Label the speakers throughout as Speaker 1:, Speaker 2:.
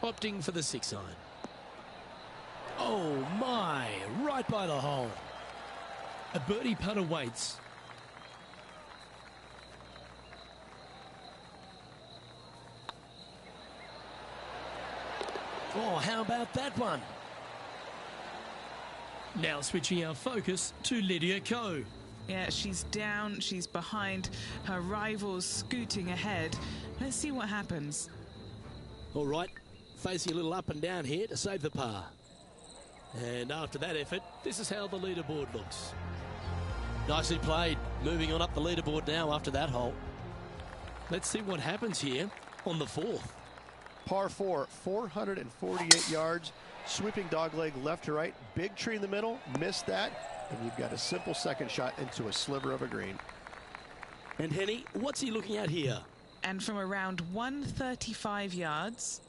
Speaker 1: Opting for the 6 iron. Oh my, right by the hole. A birdie putt awaits. Oh, how about that one? Now switching our focus to Lydia Ko.
Speaker 2: Yeah, she's down, she's behind, her rivals scooting ahead. Let's see what happens.
Speaker 1: All right, facing a little up and down here to save the par. And after that effort, this is how the leaderboard looks. Nicely played. Moving on up the leaderboard now after that hole. Let's see what happens here on the 4th.
Speaker 3: Par 4, 448 yards. Sweeping dogleg left to right. Big tree in the middle. Missed that. And you've got a simple second shot into a sliver of a green.
Speaker 1: And Henny, what's he looking at here?
Speaker 2: And from around 135 yards.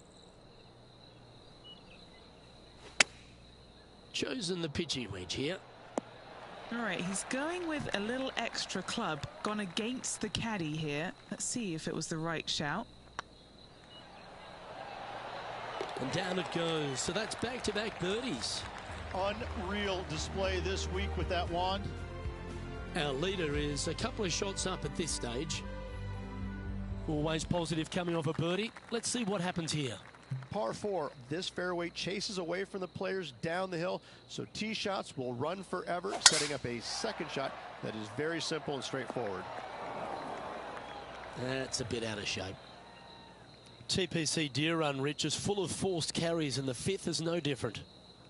Speaker 1: Chosen the pitching wedge here.
Speaker 2: All right, he's going with a little extra club. Gone against the caddy here. Let's see if it was the right shout.
Speaker 1: And down it goes. So that's back-to-back birdies.
Speaker 4: Unreal display this week with that wand.
Speaker 1: Our leader is a couple of shots up at this stage. Always positive coming off a birdie. Let's see what happens here.
Speaker 3: Par 4, this fairway chases away from the players down the hill, so tee shots will run forever, setting up a second shot that is very simple and straightforward.
Speaker 1: That's a bit out of shape. TPC Deer Run, Rich, is full of forced carries, and the 5th is no different.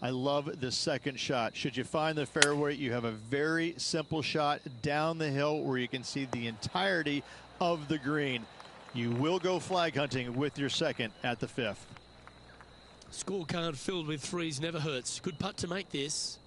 Speaker 4: I love the second shot. Should you find the fairway, you have a very simple shot down the hill where you can see the entirety of the green. You will go flag hunting with your second at the 5th.
Speaker 1: Scorecard filled with 3s never hurts. Good putt to make this.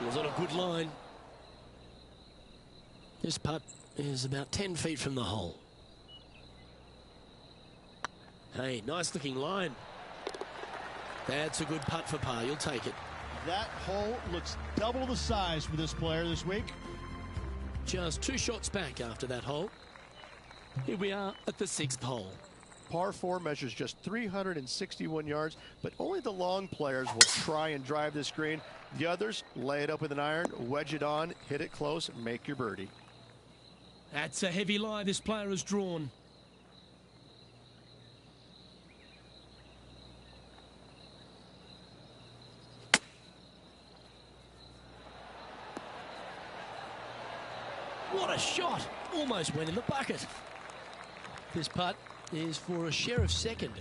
Speaker 1: Was on a good line. This putt is about 10 feet from the hole. Hey, nice looking line. That's a good putt for par. You'll take it.
Speaker 4: That hole looks double the size for this player this week.
Speaker 1: Just 2 shots back after that hole. Here we are at the 6th hole.
Speaker 3: Par 4 measures just 361 yards, but only the long players will try and drive this green. The others lay it up with an iron, wedge it on, hit it close, and make your birdie.
Speaker 1: That's a heavy lie this player has drawn. What a shot! Almost went in the bucket. This putt is for a sheriff second.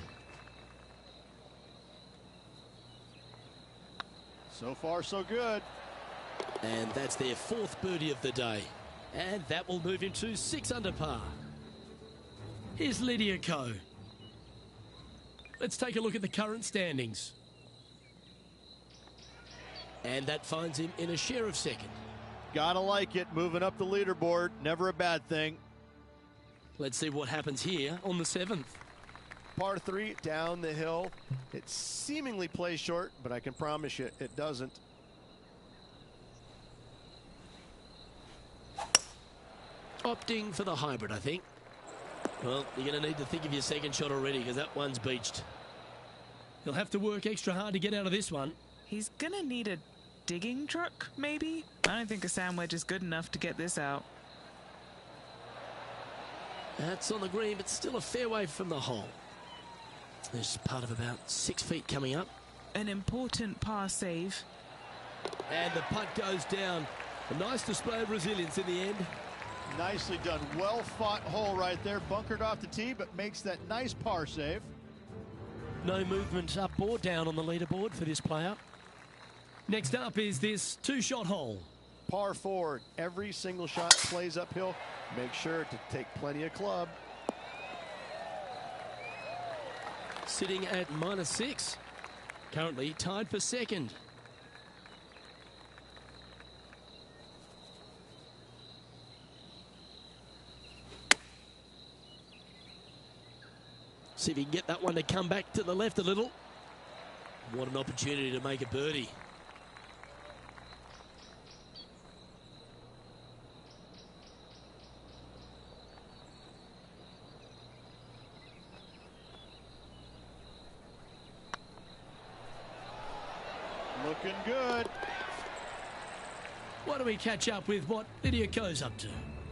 Speaker 4: So far, so good.
Speaker 1: And that's their 4th birdie of the day. And that will move him to 6 under par. Here's Lydia Ko. Let's take a look at the current standings. And that finds him in a sheriff second.
Speaker 4: Gotta like it. Moving up the leaderboard. Never a bad thing.
Speaker 1: Let's see what happens here on the 7th.
Speaker 3: Par 3, down the hill. It seemingly plays short, but I can promise you it doesn't.
Speaker 1: Opting for the hybrid, I think. Well, you're going to need to think of your second shot already because that one's beached. He'll have to work extra hard to get out of this one.
Speaker 2: He's going to need a digging truck, maybe? I don't think a sand wedge is good enough to get this out.
Speaker 1: That's on the green, but still a fair way from the hole. There's part of about 6 feet coming up.
Speaker 2: An important par save.
Speaker 1: And the putt goes down. A nice display of resilience in the end.
Speaker 4: Nicely done. Well fought hole right there. Bunkered off the tee, but makes that nice par save.
Speaker 1: No movement up or down on the leaderboard for this player. Next up is this 2-shot hole.
Speaker 3: Par 4, every single shot plays uphill. Make sure to take plenty of club.
Speaker 1: Sitting at -6. Currently tied for second. See if he can get that one to come back to the left a little. What an opportunity to make a birdie.
Speaker 3: Looking good.
Speaker 1: Why don't we catch up with what Lydia Ko's up to?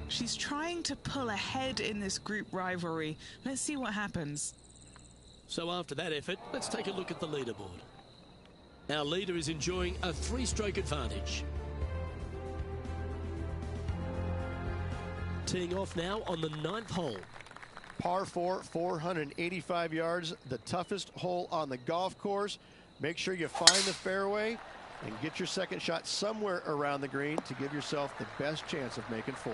Speaker 2: She's trying to pull ahead in this group rivalry. Let's see what happens.
Speaker 1: So after that effort, let's take a look at the leaderboard. Our leader is enjoying a 3-stroke advantage. Teeing off now on the 9th hole.
Speaker 3: Par 4, 485 yards, the toughest hole on the golf course. Make sure you find the fairway and get your second shot somewhere around the green to give yourself the best chance of making 4.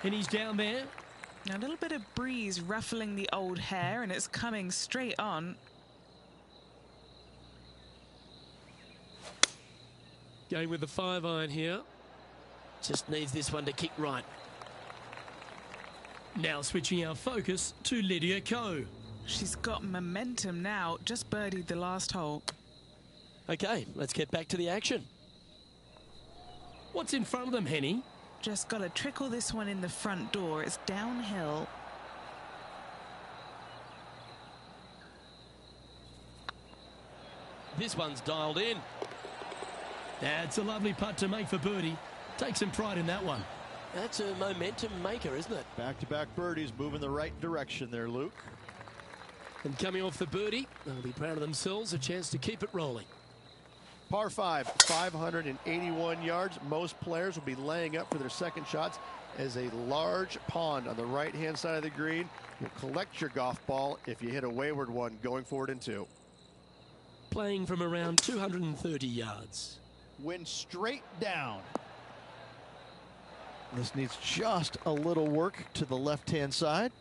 Speaker 1: And he's down there.
Speaker 2: Now, a little bit of breeze ruffling the old hair, and it's coming straight on.
Speaker 1: Going with the 5-iron here. Just needs this one to kick right. Now switching our focus to Lydia Ko.
Speaker 2: She's got momentum now, just birdied the last hole.
Speaker 1: Okay, let's get back to the action. What's in front of them, Henny?
Speaker 2: Just got to trickle this one in the front door. It's downhill.
Speaker 1: This one's dialed in. That's a lovely putt to make for birdie. Take some pride in that one. That's a momentum maker, isn't it?
Speaker 4: Back-to-back birdies, moving the right direction there, Luke.
Speaker 1: And coming off the birdie, they'll be proud of themselves, a chance to keep it rolling.
Speaker 3: Par 5, 581 yards. Most players will be laying up for their second shots as a large pond on the right-hand side of the green will collect your golf ball if you hit a wayward one going forward in 2.
Speaker 1: Playing from around 230 yards.
Speaker 4: Wind straight down. This needs just a little work to the left-hand side.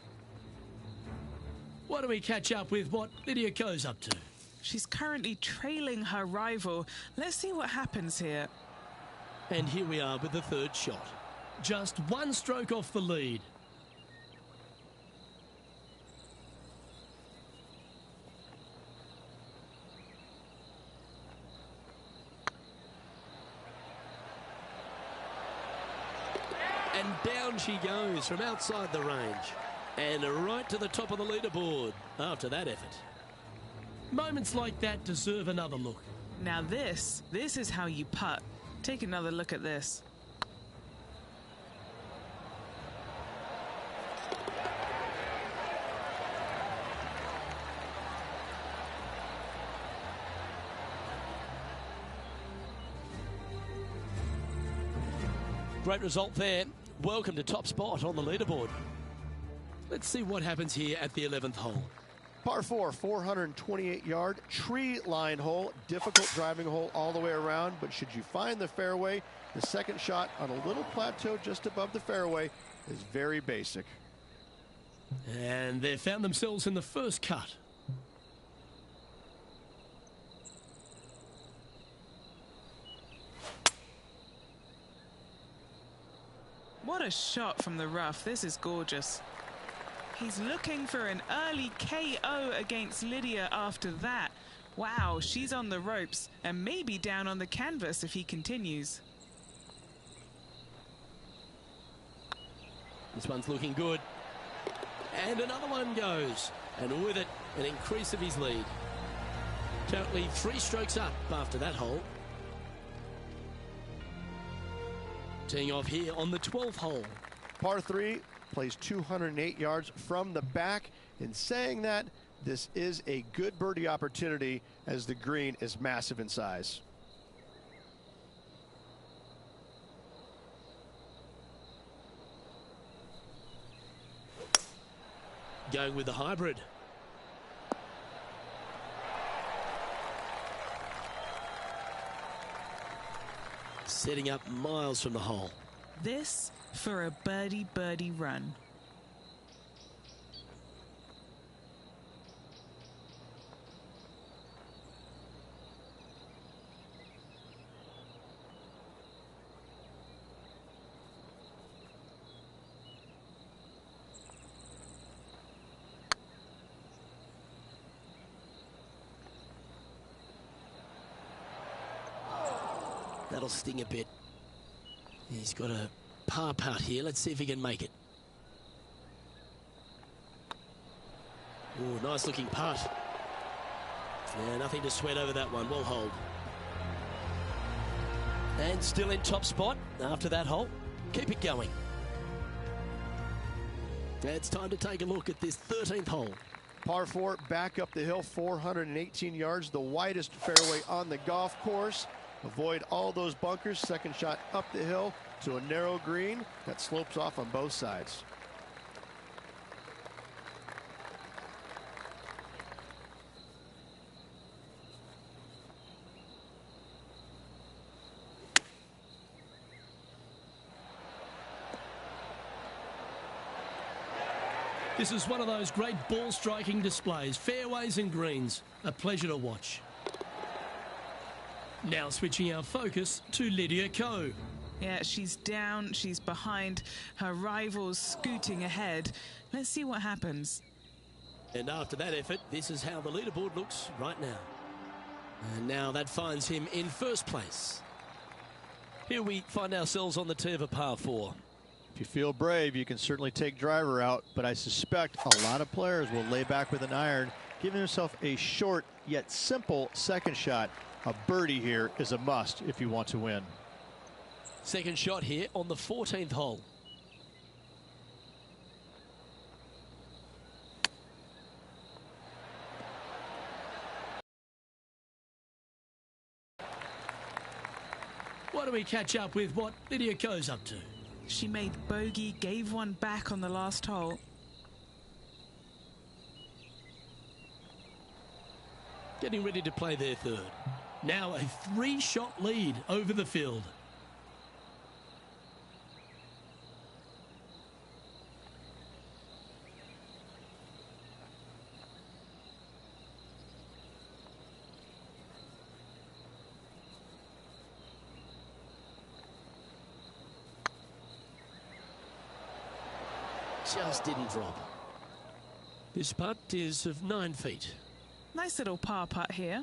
Speaker 1: Why don't we catch up with what Lydia Ko's up to?
Speaker 2: She's currently trailing her rival. Let's see what happens here.
Speaker 1: And here we are with the 3rd shot. Just 1 stroke off the lead. And down she goes from outside the range. And right to the top of the leaderboard after that effort. Moments like that deserve another look.
Speaker 2: Now this is how you putt. Take another look at this.
Speaker 1: Great result there. Welcome to top spot on the leaderboard. Let's see what happens here at the 11th hole.
Speaker 3: Par 4, 428-yard tree-lined hole. Difficult driving hole all the way around, but should you find the fairway, the second shot on a little plateau just above the fairway is very basic.
Speaker 1: And they've found themselves in the first cut.
Speaker 2: What a shot from the rough. This is gorgeous. He's looking for an early KO against Lydia after that. Wow, she's on the ropes and maybe down on the canvas if he continues.
Speaker 1: This one's looking good. And another one goes. And with it, an increase of his lead. Currently 3 strokes up after that hole. Teeing off here on the 12th hole.
Speaker 3: Par 3 plays 208 yards from the back. In saying that, this is a good birdie opportunity as the green is massive in size.
Speaker 1: Going with the hybrid. Setting up miles from the hole.
Speaker 2: This for a birdie run.
Speaker 1: That'll sting a bit. He's got a par putt here. Let's see if he can make it. Oh, nice looking putt. Yeah, nothing to sweat over that one. Well hold. And still in top spot after that hole. Keep it going. It's time to take a look at this 13th hole.
Speaker 3: Par 4, back up the hill, 418 yards, the widest fairway on the golf course. Avoid all those bunkers. Second shot up the hill to a narrow green that slopes off on both sides.
Speaker 1: This is one of those great ball striking displays. Fairways and greens. A pleasure to watch. Now switching our focus to Lydia Ko.
Speaker 2: Yeah, she's down, she's behind, her rivals scooting ahead. Let's see what happens.
Speaker 1: And after that effort, this is how the leaderboard looks right now. And now that finds him in first place. Here we find ourselves on the tee of a par 4.
Speaker 4: If you feel brave, you can certainly take driver out, but I suspect a lot of players will lay back with an iron, giving himself a short yet simple second shot. A birdie here is a must if you want to win.
Speaker 1: Second shot here on the 14th hole. Why don't we catch up with what Lydia Ko's up to?
Speaker 2: She made bogey, gave one back on the last hole.
Speaker 1: Getting ready to play their third. Now a 3-shot lead over the field. Just didn't drop. This putt is of 9 feet.
Speaker 2: Nice little par putt here.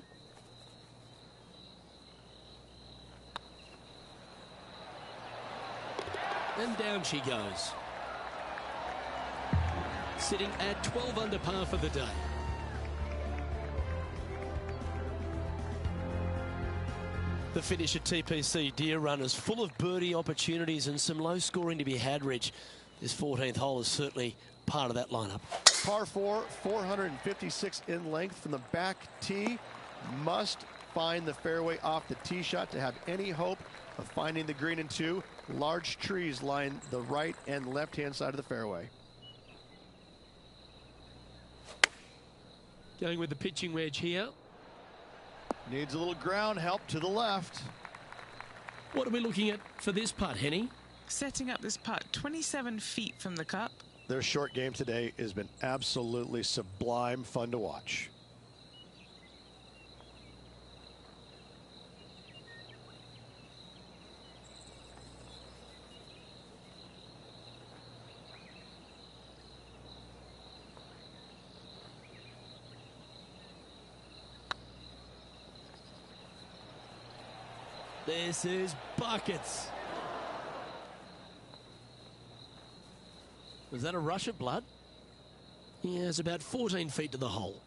Speaker 1: And down she goes. Sitting at 12 under par for the day. The finish at TPC Deer Run is full of birdie opportunities and some low scoring to be had, Rich. This 14th hole is certainly part of that lineup.
Speaker 3: Par 4, 456 in length from the back tee. Must find the fairway off the tee shot to have any hope of finding the green in 2. Large trees line the right and left-hand side of the fairway.
Speaker 1: Going with the pitching wedge here.
Speaker 3: Needs a little ground help to the left.
Speaker 1: What are we looking at for this putt, Henny?
Speaker 2: Setting up this putt 27 feet from the cup.
Speaker 3: Their short game today has been absolutely sublime fun to watch.
Speaker 1: This is buckets. Was that a rush of blood? Yeah, it's about 14 feet to the hole.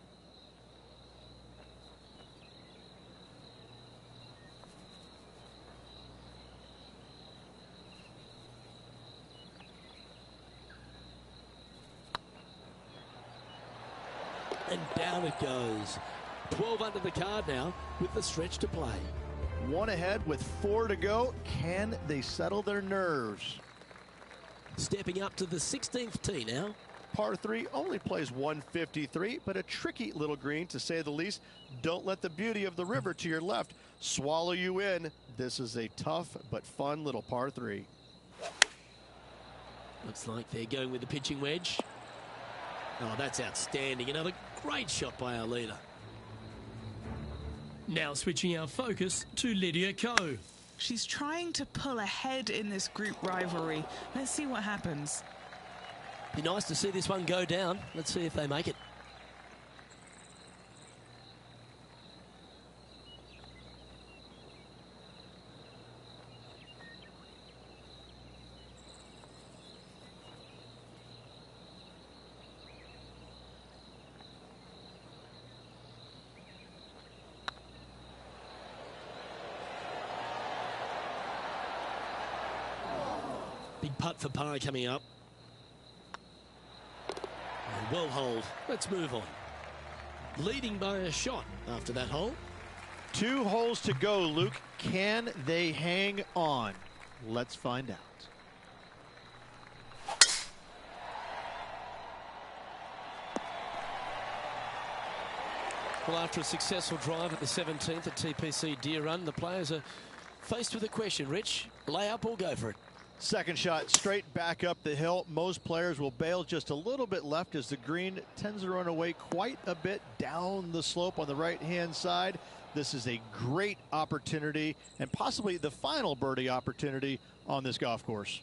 Speaker 1: And down it goes. 12 under the card now with the stretch to play.
Speaker 3: One ahead with 4 to go. Can they settle their nerves?
Speaker 1: Stepping up to the 16th tee now.
Speaker 3: Par 3 only plays 153, but a tricky little green to say the least. Don't let the beauty of the river to your left swallow you in. This is a tough but fun little par 3.
Speaker 1: Looks like they're going with the pitching wedge. Oh, that's outstanding. Another great shot by our leader. Now switching our focus to Lydia Ko.
Speaker 2: She's trying to pull ahead in this group rivalry. Let's see what happens.
Speaker 1: Be nice to see this one go down. Let's see if they make it. putt for par coming up. And well holed. Let's move on. Leading by a shot after that hole.
Speaker 4: 2 holes to go, Luke. Can they hang on? Let's find out.
Speaker 1: Well, after a successful drive at the 17th at TPC Deer Run, the players are faced with a question, Rich. Lay up or go for it?
Speaker 4: Second shot straight back up the hill. Most players will bail just a little bit left as the green tends to run away quite a bit down the slope on the right-hand side. This is a great opportunity and possibly the final birdie opportunity on this golf course.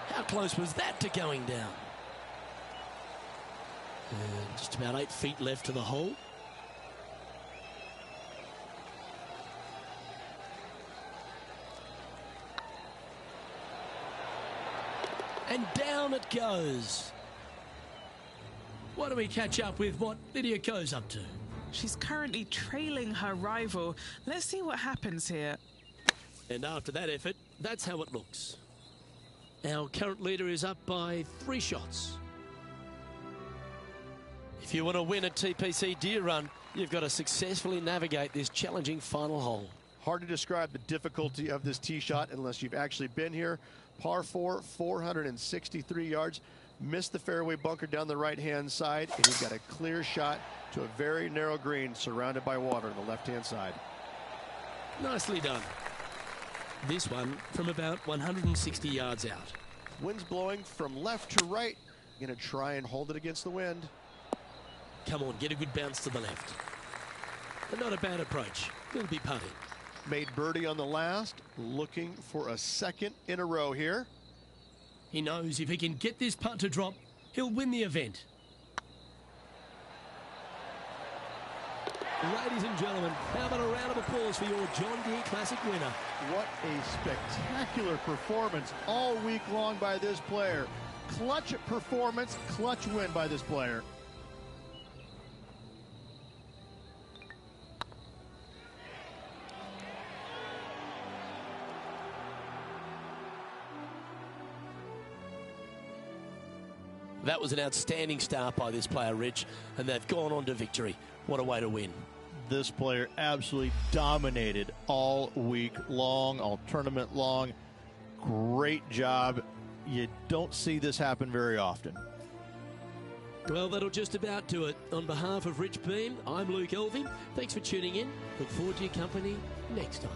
Speaker 1: How close was that to going down? And just about 8 feet left to the hole. And down it goes. Why don't we catch up with what Lydia Ko's up to?
Speaker 2: She's currently trailing her rival. Let's see what happens here.
Speaker 1: And after that effort, that's how it looks. Our current leader is up by 3 shots. If you want to win at TPC Deer Run, you've got to successfully navigate this challenging final hole.
Speaker 3: Hard to describe the difficulty of this tee shot unless you've actually been here. Par 4, 463 yards. Missed the fairway bunker down the right-hand side, and you've got a clear shot to a very narrow green surrounded by water on the left-hand side.
Speaker 1: Nicely done. This one from about 160 yards out.
Speaker 3: Wind's blowing from left to right. Going to try and hold it against the wind.
Speaker 1: Come on, get a good bounce to the left. But not a bad approach. Will be putting.
Speaker 3: Made birdie on the last. Looking for a second in a row here.
Speaker 1: He knows if he can get this putt to drop, he'll win the event. Ladies and gentlemen, how about a round of applause for your John Deere Classic winner?
Speaker 4: What a spectacular performance all week long by this player. Clutch performance, clutch win by this player.
Speaker 1: That was an outstanding start by this player, Rich, and they've gone on to victory. What a way to win.
Speaker 4: This player absolutely dominated all week long, all tournament long. Great job. You don't see this happen very often.
Speaker 1: Well, that'll just about do it. On behalf of Rich Beem, I'm Luke Elving. Thanks for tuning in. Look forward to your company next time.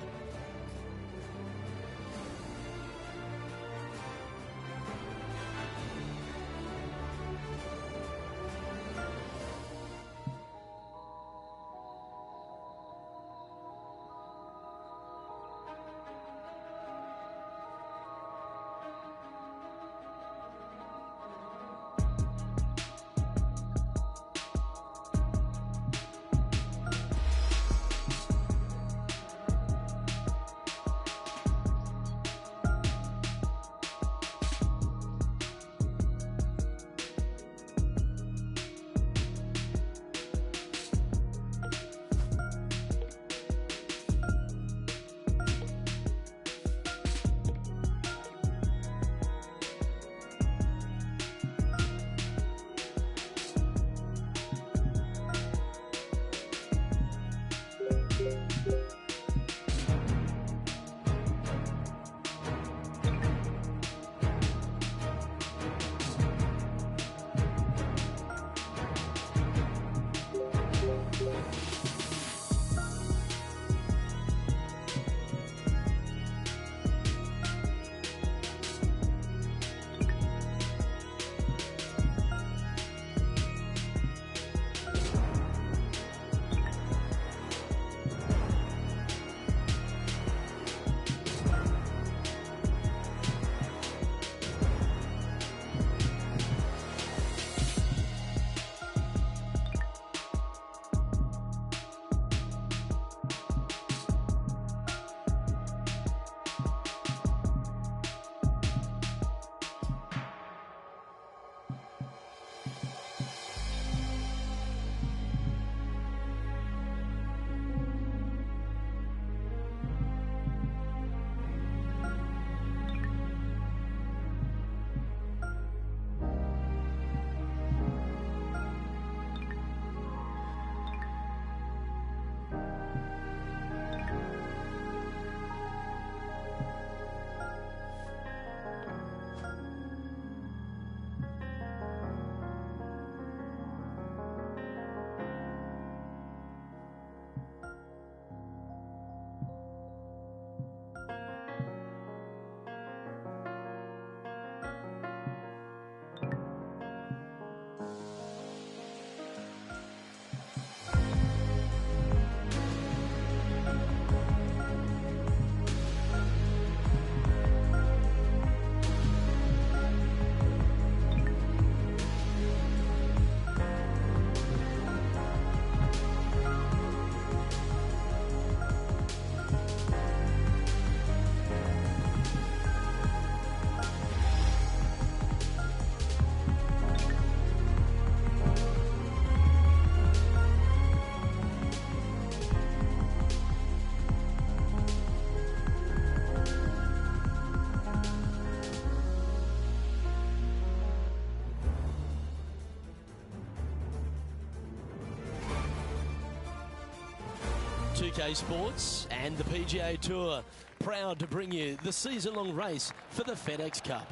Speaker 1: 2K Sports and the PGA Tour, proud to bring you the season-long race for the FedEx Cup.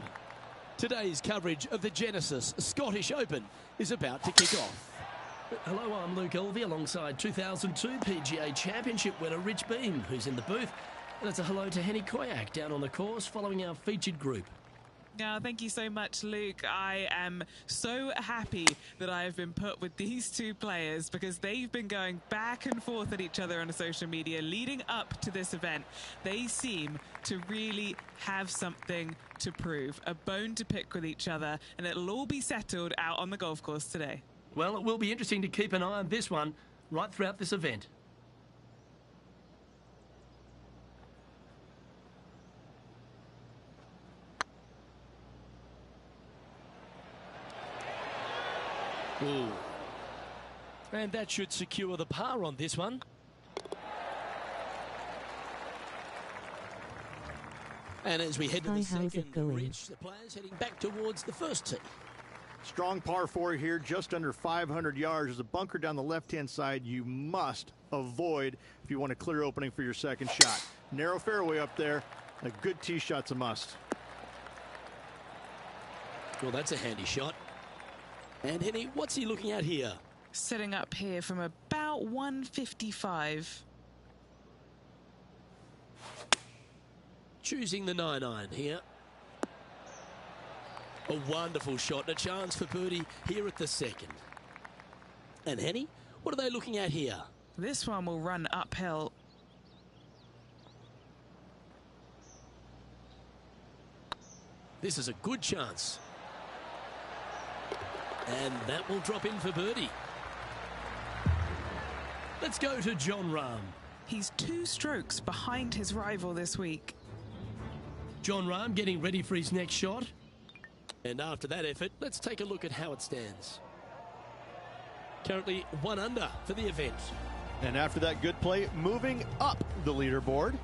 Speaker 1: Today's coverage of the Genesis Scottish Open is about to kick off. Hello, I'm Luke Elvey alongside 2002 PGA Championship winner Rich Beem, who's in the booth. And it's a hello to Henny Koyak down on the course following our featured group.
Speaker 2: Yeah, thank you so much, Luke. I am so happy that I have been put with these two players because they've been going back and forth at each other on social media leading up to this event. They seem to really have something to prove, a bone to pick with each other, and it'll all be settled out on the golf course today.
Speaker 1: Well, it will be interesting to keep an eye on this one right throughout this event. Ooh. And that should secure the par on this one. And as we head to the second, Rich, the players heading back towards the first tee.
Speaker 4: Strong par 4 here, just under 500 yards. There's a bunker down the left-hand side you must avoid if you want a clear opening for your second shot. Narrow fairway up there. A good tee shot's a must.
Speaker 1: Well, that's a handy shot. And Henny, what's he looking at here?
Speaker 2: Setting up here from about 155.
Speaker 1: Choosing the 9-iron here. A wonderful shot and a chance for birdie here at the second. And Henny, what are they looking at here?
Speaker 2: This one will run uphill.
Speaker 1: This is a good chance. And that will drop in for birdie. Let's go to Jon Rahm.
Speaker 2: He's 2 strokes behind his rival this week.
Speaker 1: Jon Rahm getting ready for his next shot. And after that effort, let's take a look at how it stands. Currently 1 under for the event.
Speaker 4: And after that good play, moving up the leaderboard.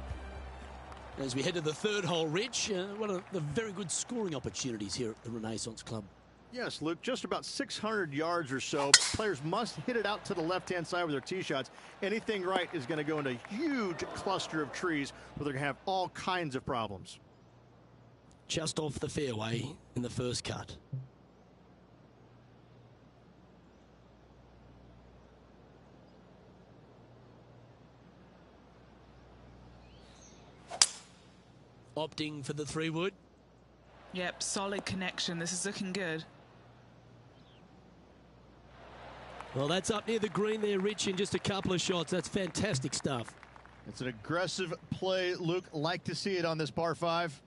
Speaker 1: As we head to the third hole, Rich, one of the very good scoring opportunities here at the Renaissance Club.
Speaker 4: Yes, Luke, just about 600 yards or so. Players must hit it out to the left-hand side with their tee shots. Anything right is going to go into a huge cluster of trees where they're going to have all kinds of problems.
Speaker 1: Just off the fairway in the first cut. Opting for the 3-wood.
Speaker 2: Yep, solid connection. This is looking good.
Speaker 1: Well, that's up near the green there, Rich, in just a couple of shots. That's fantastic stuff.
Speaker 4: It's an aggressive play, Luke. Like to see it on this par 5.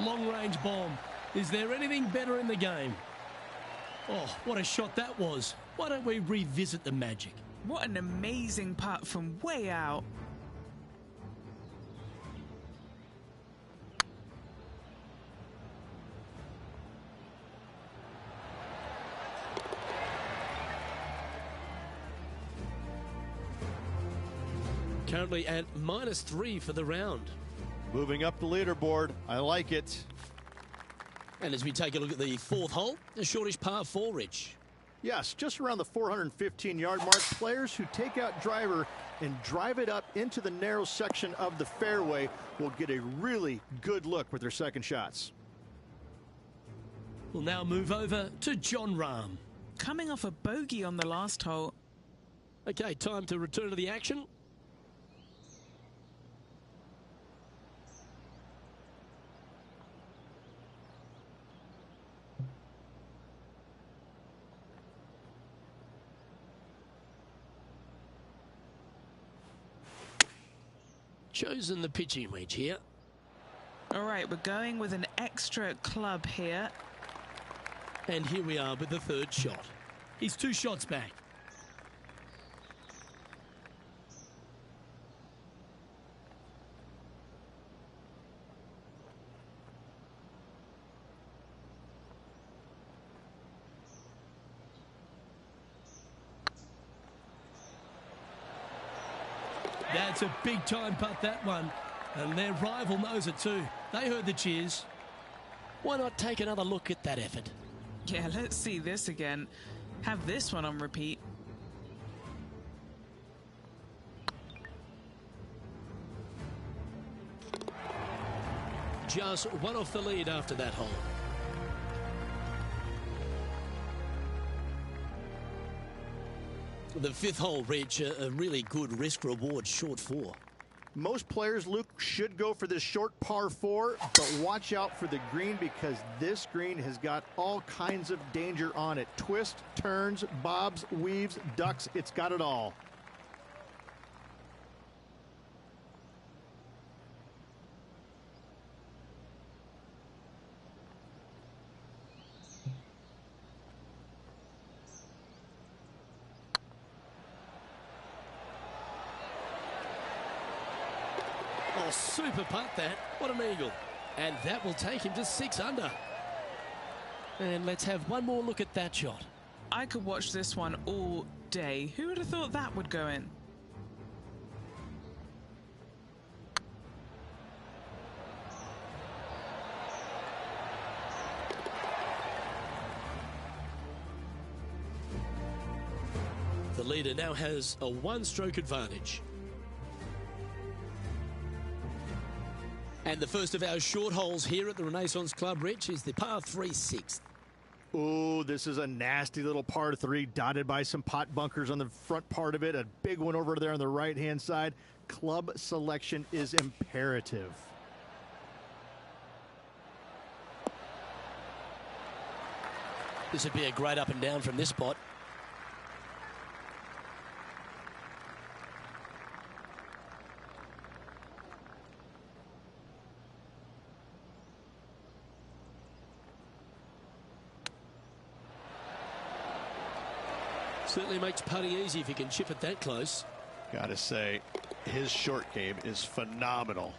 Speaker 1: Long-range bomb. Is there anything better in the game? Oh, what a shot that was. Why don't we revisit the magic?
Speaker 2: What an amazing putt from way out.
Speaker 1: Currently at -3 for the round.
Speaker 4: Moving up the leaderboard. I like it.
Speaker 1: And as we take a look at the fourth hole, the shortish par 4, Rich.
Speaker 4: Yes, just around the 415-yard mark. Players who take out driver and drive it up into the narrow section of the fairway will get a really good look with their second shots.
Speaker 1: We'll now move over to Jon Rahm.
Speaker 2: Coming off a bogey on the last hole.
Speaker 1: Okay, time to return to the action. Chosen the pitching wedge here.
Speaker 2: All right, we're going with an extra club here.
Speaker 1: And here we are with the third shot. He's 2 shots back. That's a big time putt, that one. And their rival knows it too. They heard the cheers. Why not take another look at that effort?
Speaker 2: Yeah, let's see this again. Have this one on repeat.
Speaker 1: Just one off the lead after that hole. The fifth hole, Rich, a really good risk-reward short four.
Speaker 4: Most players, Luke, should go for this short par 4, but watch out for the green because this green has got all kinds of danger on it. Twists, turns, bobs, weaves, ducks, it's got it all.
Speaker 1: Oh, super putt that. What an eagle. And that will take him to 6 under. And let's have one more look at that shot.
Speaker 2: I could watch this one all day. Who would have thought that would go in?
Speaker 1: The leader now has a one-stroke advantage. And the first of our short holes here at the Renaissance Club, Rich, is the par 3 6th.
Speaker 4: Ooh, this is a nasty little par 3 dotted by some pot bunkers on the front part of it. A big one over there on the right-hand side. Club selection is imperative.
Speaker 1: This would be a great up and down from this spot. Certainly makes putting easy if you can chip it that close.
Speaker 3: Gotta say, his short game is phenomenal.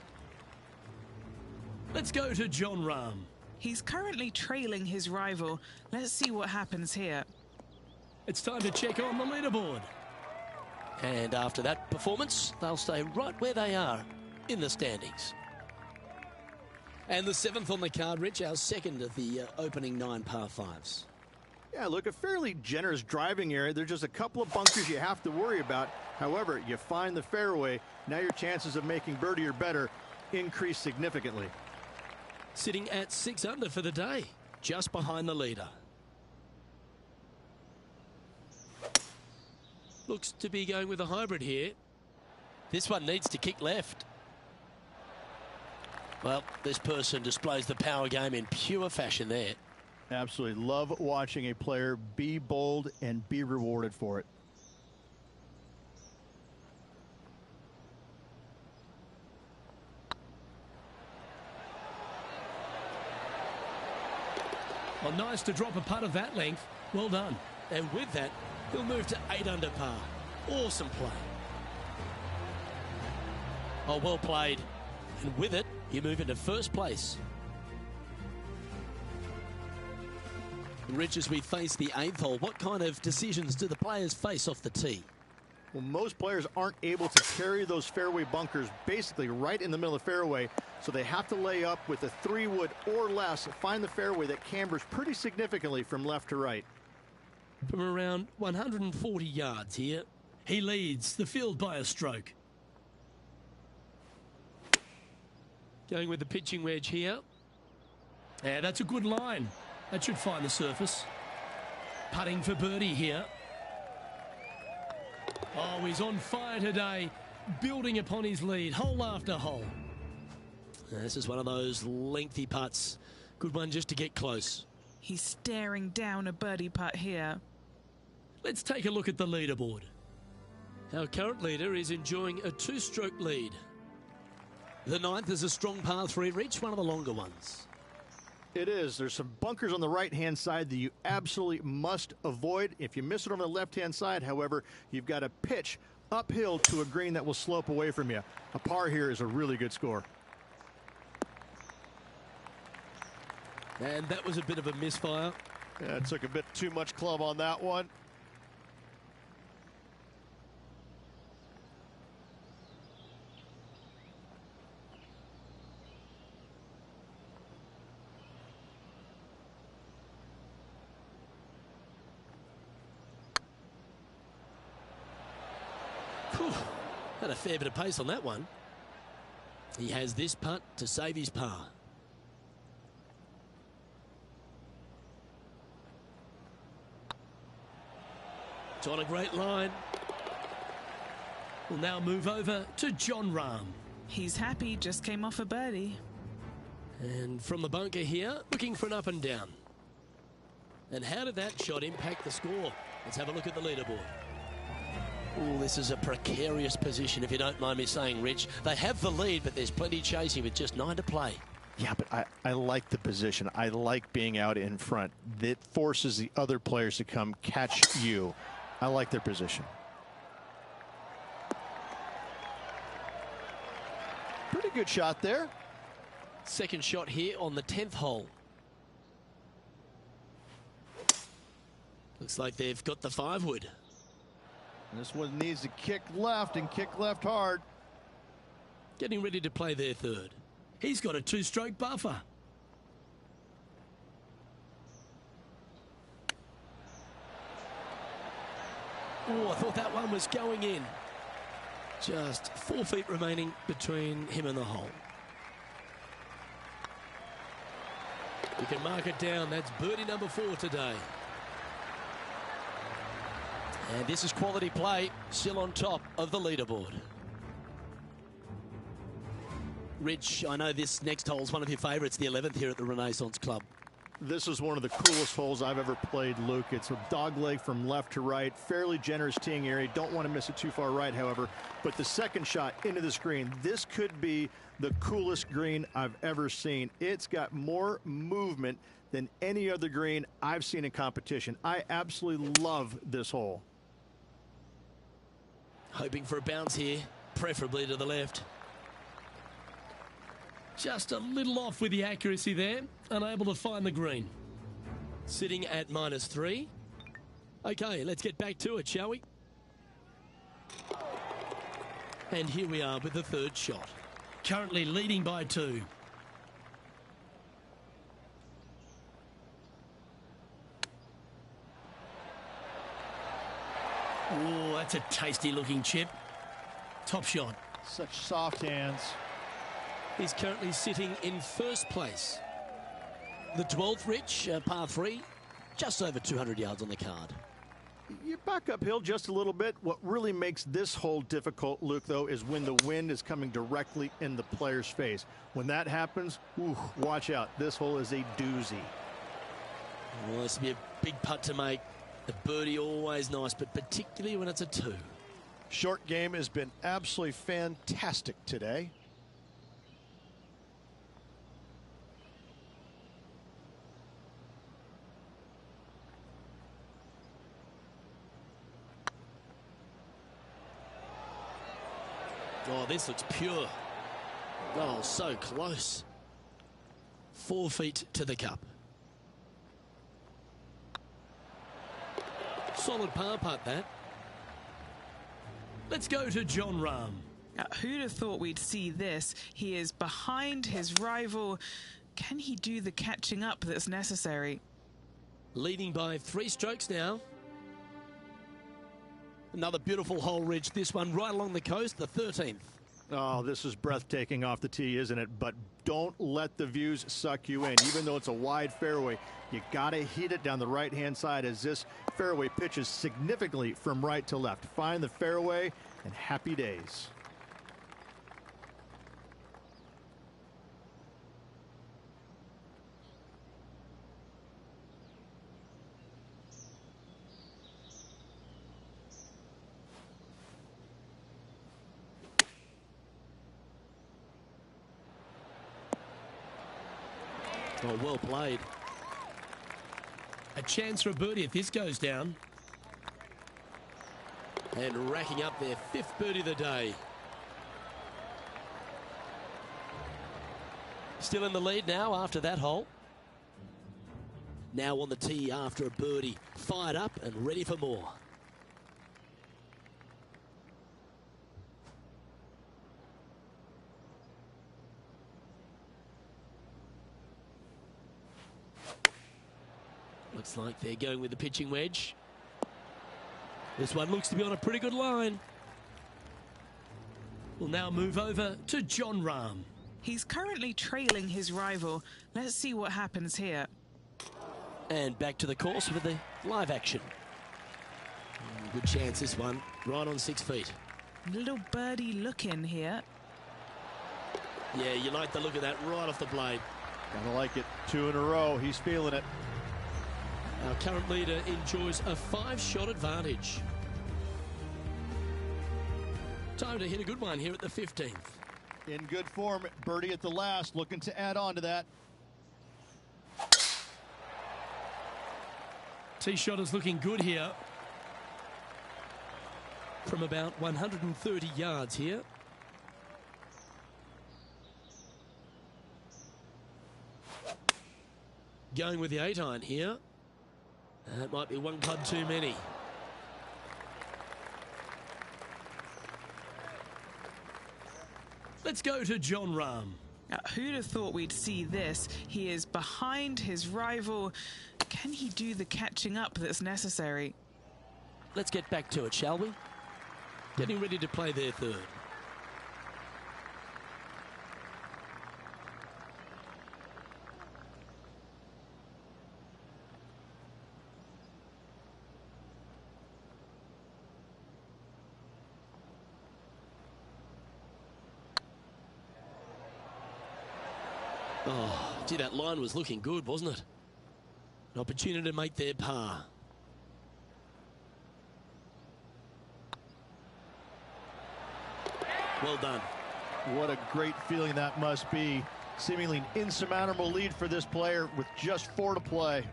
Speaker 1: Let's go to Jon Rahm.
Speaker 2: He's currently trailing his rival. Let's see what happens here.
Speaker 1: It's time to check on the leaderboard. And after that performance, they'll stay right where they are in the standings. And the 7th on the card, Rich, our second of the opening 9 par 5s.
Speaker 4: Yeah, look, a fairly generous driving area. There's just a couple of bunkers you have to worry about. However, you find the fairway. Now your chances of making birdie or better increase significantly.
Speaker 1: Sitting at 6 under for the day, just behind the leader. Looks to be going with a hybrid here. This one needs to kick left. Well, this person displays the power game in pure fashion there.
Speaker 4: Absolutely love watching a player be bold and be rewarded for it.
Speaker 1: Well, nice to drop a putt of that length. Well done. And with that, he'll move to 8 under par. Awesome play. Oh, well played. And with it, you move into first place. Rich, as we face the 8th hole, what kind of decisions do the players face off the tee?
Speaker 4: Well, most players aren't able to carry those fairway bunkers basically right in the middle of the fairway, so they have to lay up with a 3-wood or less, find the fairway that cambers pretty significantly from left to right.
Speaker 1: From around 140 yards here, he leads the field by a stroke. Going with the pitching wedge here. Yeah, that's a good line. That should find the surface. Putting for birdie here. Oh, he's on fire today, building upon his lead, hole after hole. This is one of those lengthy putts. Good one just to get close.
Speaker 2: He's staring down a birdie putt here.
Speaker 1: Let's take a look at the leaderboard. Our current leader is enjoying a 2-stroke lead. The 9th is a strong par 3 reach, one of the longer ones.
Speaker 4: It is. There's some bunkers on the right-hand side that you absolutely must avoid. If you miss it on the left-hand side, however, you've got to pitch uphill to a green that will slope away from you. A par here is a really good score.
Speaker 1: And that was a bit of a misfire.
Speaker 3: Yeah, it took a bit too much club on that one.
Speaker 1: Had a fair bit of pace on that one. He has this putt to save his par. It's on a great line. We'll now move over to Jon Rahm.
Speaker 2: He's happy, just came off a birdie.
Speaker 1: And from the bunker here, looking for an up and down. And how did that shot impact the score? Let's have a look at the leaderboard. Oh, this is a precarious position, if you don't mind me saying, Rich. They have the lead, but there's plenty chasing with just 9 to play.
Speaker 4: Yeah, but I like the position. I like being out in front. That forces the other players to come catch you. I like their position. Pretty good shot there.
Speaker 1: Second shot here on the 10th hole. Looks like they've got the 5-wood.
Speaker 3: And this one needs to kick left and kick left hard.
Speaker 1: Getting ready to play their third. He's got a 2-stroke buffer. Oh, I thought that one was going in. Just 4 feet remaining between him and the hole. You can mark it down. That's birdie number 4 today. And this is quality play, still on top of the leaderboard. Rich, I know this next hole is one of your favourites, the 11th here at the Renaissance Club.
Speaker 4: This is one of the coolest holes I've ever played, Luke. It's a dogleg from left to right, fairly generous teeing area. Don't want to miss it too far right, however. But the second shot into this green, this could be the coolest green I've ever seen. It's got more movement than any other green I've seen in competition. I absolutely love this hole.
Speaker 1: Hoping for a bounce here, preferably to the left. Just a little off with the accuracy there, unable to find the green. Sitting at -3. Okay, let's get back to it, shall we? And here we are with the third shot. Currently leading by 2. Oh, that's a tasty looking chip. Top shot.
Speaker 3: Such soft hands.
Speaker 1: He's currently sitting in first place. The 12th, Rich, par 3, just over 200 yards on the card.
Speaker 4: You back uphill just a little bit. What really makes this hole difficult, Luke, though, is when the wind is coming directly in the player's face. When that happens, ooh, watch out. This hole is a doozy.
Speaker 1: Well, this will be a big putt to make. A birdie always nice, but particularly when it's a 2.
Speaker 3: Short game has been absolutely fantastic today.
Speaker 1: Oh, this looks pure. Oh, so close. 4 feet to the cup. Solid par putt, that. Let's go to Jon Rahm.
Speaker 2: Who'd have thought we'd see this? He is behind his rival. Can he do the catching up that's necessary?
Speaker 1: Leading by 3 strokes now. Another beautiful hole, Ridge. This one right along the coast, the 13th.
Speaker 4: Oh, this is breathtaking off the tee, isn't it? But don't let the views suck you in. Even though it's a wide fairway, you got to hit it down the right-hand side as this fairway pitches significantly from right to left. Find the fairway and happy days.
Speaker 1: Oh, well played. A chance for a birdie if this goes down. And racking up their 5th birdie of the day. Still in the lead now after that hole. Now on the tee after a birdie. Fired up and ready for more. Looks like they're going with the pitching wedge. This one looks to be on a pretty good line. We'll now move over to Jon Rahm.
Speaker 2: He's currently trailing his rival. Let's see what happens here.
Speaker 1: And back to the course with the live action. Good chance this one, right on 6 feet.
Speaker 2: Little birdie look in here.
Speaker 1: Yeah, you like the look of that right off the blade.
Speaker 4: Gotta like it. 2 in a row. He's feeling it.
Speaker 1: Our current leader enjoys a 5-shot advantage. Time to hit a good one here at the 15th.
Speaker 4: In good form. Birdie at the last. Looking to add on to that.
Speaker 1: Tee shot is looking good here. From about 130 yards here. Going with the 8-iron here. That might be one club too many. Let's go to Jon Rahm.
Speaker 2: Who'd have thought we'd see this? He is behind his rival. Can he do the catching up that's necessary?
Speaker 1: Let's get back to it, shall we? Getting ready to play their third. Oh, gee, that line was looking good, wasn't it? An opportunity to make their par. Well done.
Speaker 4: What a great feeling that must be. Seemingly an insurmountable lead for this player with just 4 to play.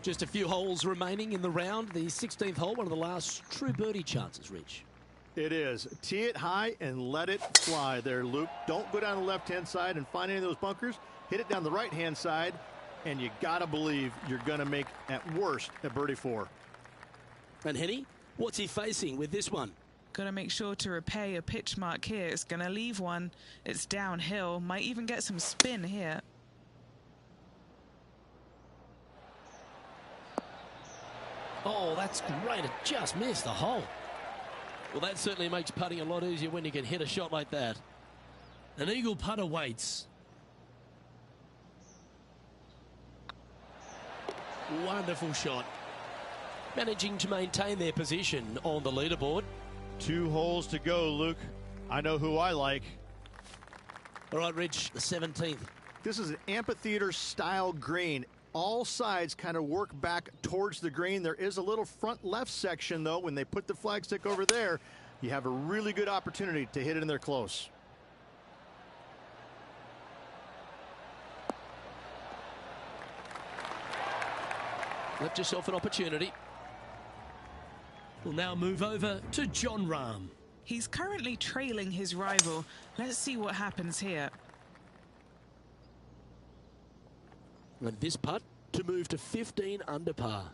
Speaker 1: Just a few holes remaining in the round. The 16th hole, one of the last true birdie chances, Rich.
Speaker 4: It is. Tee it high and let it fly there, Luke. Don't go down the left-hand side and find any of those bunkers. Hit it down the right-hand side, and you got to believe you're going to make, at worst, a birdie 4.
Speaker 1: And Henny, what's he facing with this one?
Speaker 2: Got to make sure to repair your pitch mark here. It's going to leave one. It's downhill. Might even get some spin here.
Speaker 1: Oh, that's great. It just missed the hole. Well, that certainly makes putting a lot easier when you can hit a shot like that. An eagle putt awaits. Wonderful shot. Managing to maintain their position on the leaderboard.
Speaker 4: 2 holes to go, Luke. I know who I like.
Speaker 1: All right, Rich, the 17th.
Speaker 4: This is an amphitheater-style green. All sides kind of work back towards the green. There is a little front left section, though. When they put the flagstick over there, you have a really good opportunity to hit it in there close.
Speaker 1: Left yourself an opportunity. We'll now move over to Jon Rahm.
Speaker 2: He's currently trailing his rival. Let's see what happens here.
Speaker 1: And this putt to move to 15 under par.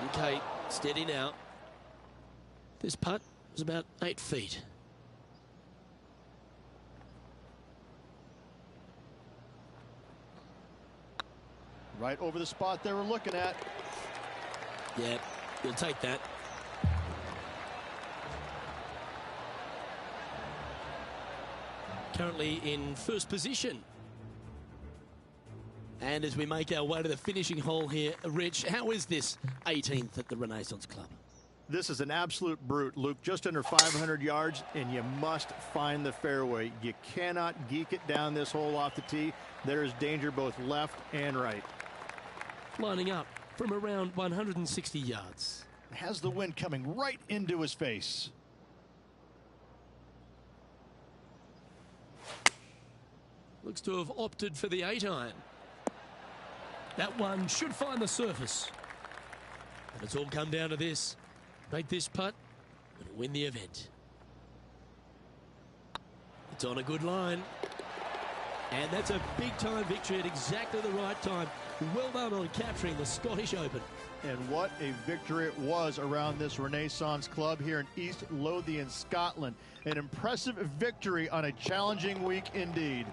Speaker 1: Okay, steady now. This putt was about 8 feet.
Speaker 4: Right over the spot they were looking at.
Speaker 1: Yeah, you'll take that. Currently in first position. And as we make our way to the finishing hole here, Rich, how is this 18th at the Renaissance Club?
Speaker 4: This is an absolute brute, Luke. Just under 500 yards, and you must find the fairway. You cannot geek it down this hole off the tee. There is danger both left and right.
Speaker 1: Lining up from around 160 yards.
Speaker 4: Has the wind coming right into his face.
Speaker 1: Looks to have opted for the 8-iron. That one should find the surface. And it's all come down to this. Make this putt and win the event. It's on a good line. And that's a big-time victory at exactly the right time. Well done on capturing the Scottish Open.
Speaker 4: And what a victory it was around this Renaissance Club here in East Lothian, Scotland. An impressive victory on a challenging week indeed.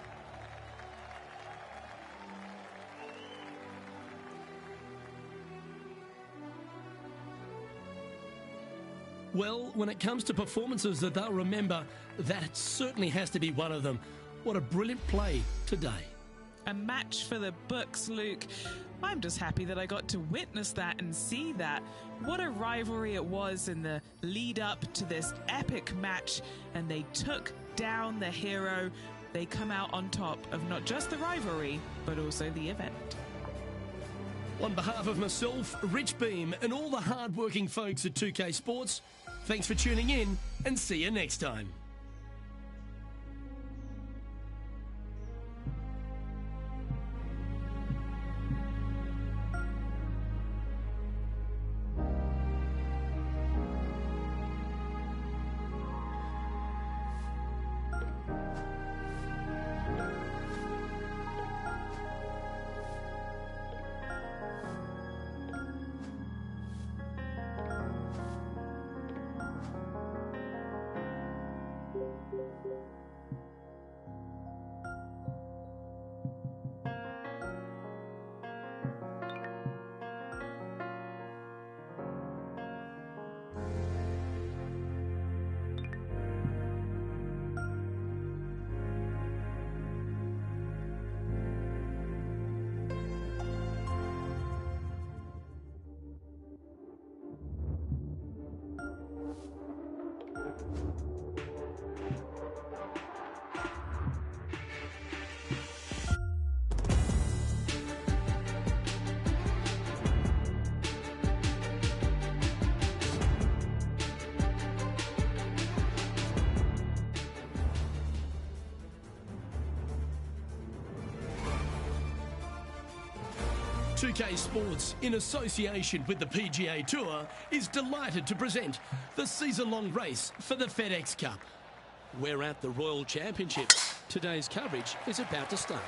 Speaker 1: Well, when it comes to performances that they'll remember, that certainly has to be one of them. What a brilliant play today.
Speaker 2: A match for the books, Luke. I'm just happy that I got to witness that and see that. What a rivalry it was in the lead up to this epic match, and they took down the hero. They come out on top of not just the rivalry, but also the event.
Speaker 1: On behalf of myself, Rich Beem, and all the hard-working folks at 2K Sports, thanks for tuning in, and see you next time. .2K Sports, in association with the PGA Tour, is delighted to present the season-long race for the FedEx Cup. We're at the Royal Championship. Today's coverage is about to start.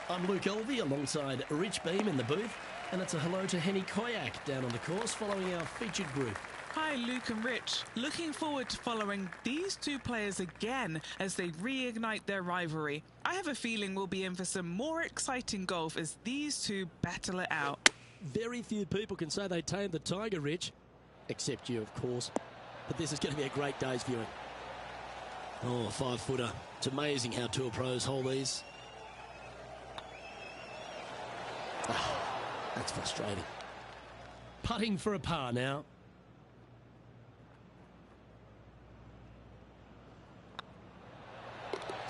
Speaker 1: I'm Luke Elvey alongside Rich Beem in the booth, and it's a hello to Henny Koyak down on the course following our featured group.
Speaker 2: Hi, Luke and Rich. Looking forward to following these two players again as they reignite their rivalry. I have a feeling we'll be in for some more exciting golf as these two battle it out.
Speaker 1: Very few people can say they tamed the tiger, Rich. Except you, of course. But this is going to be a great day's viewing. Oh, a 5-footer. It's amazing how tour pros hold these. Oh, that's frustrating. Putting for a par now.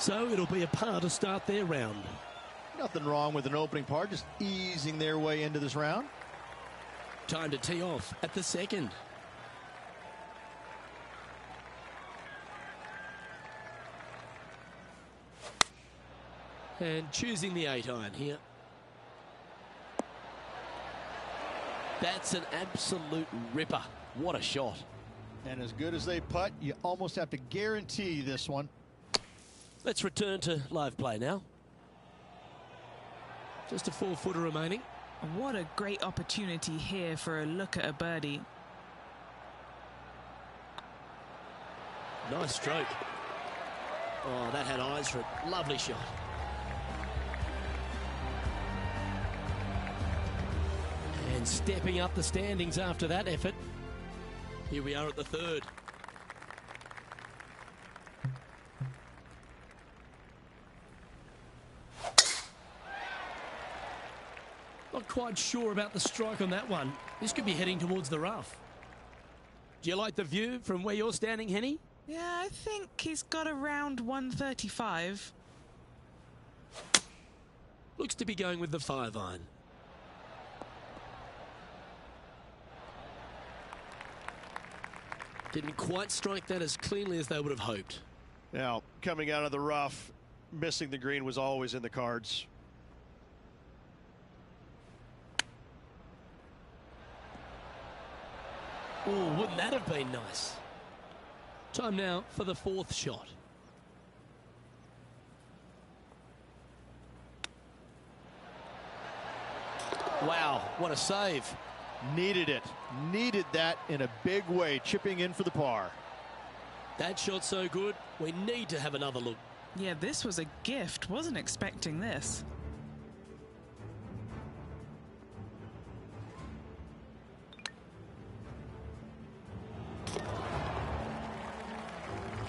Speaker 1: So it'll be a par to start their round.
Speaker 4: Nothing wrong with an opening par, just easing their way into this round.
Speaker 1: Time to tee off at the second. And choosing the 8-iron here. That's an absolute ripper. What a shot.
Speaker 4: And as good as they putt, you almost have to guarantee this one.
Speaker 1: Let's return to live play now. Just a 4-footer remaining.
Speaker 2: What a great opportunity here for a look at a birdie.
Speaker 1: Nice stroke. Oh, that had eyes for it. Lovely shot. And stepping up the standings after that effort. Here we are at the third. Not quite sure about the strike on that one. This could be heading towards the rough. Do you like the view from where you're standing, Henny?
Speaker 2: Yeah, I think he's got around 135.
Speaker 1: Looks to be going with the 5-iron. Didn't quite strike that as cleanly as they would have hoped.
Speaker 3: Now, coming out of the rough, missing the green was always in the cards.
Speaker 1: Oh, wouldn't that have been nice? Time now for the 4th shot. Wow, what a save.
Speaker 4: Needed it. Needed that in a big way, chipping in for the par.
Speaker 1: That shot so good, we need to have another look.
Speaker 2: Yeah, this was a gift. Wasn't expecting this.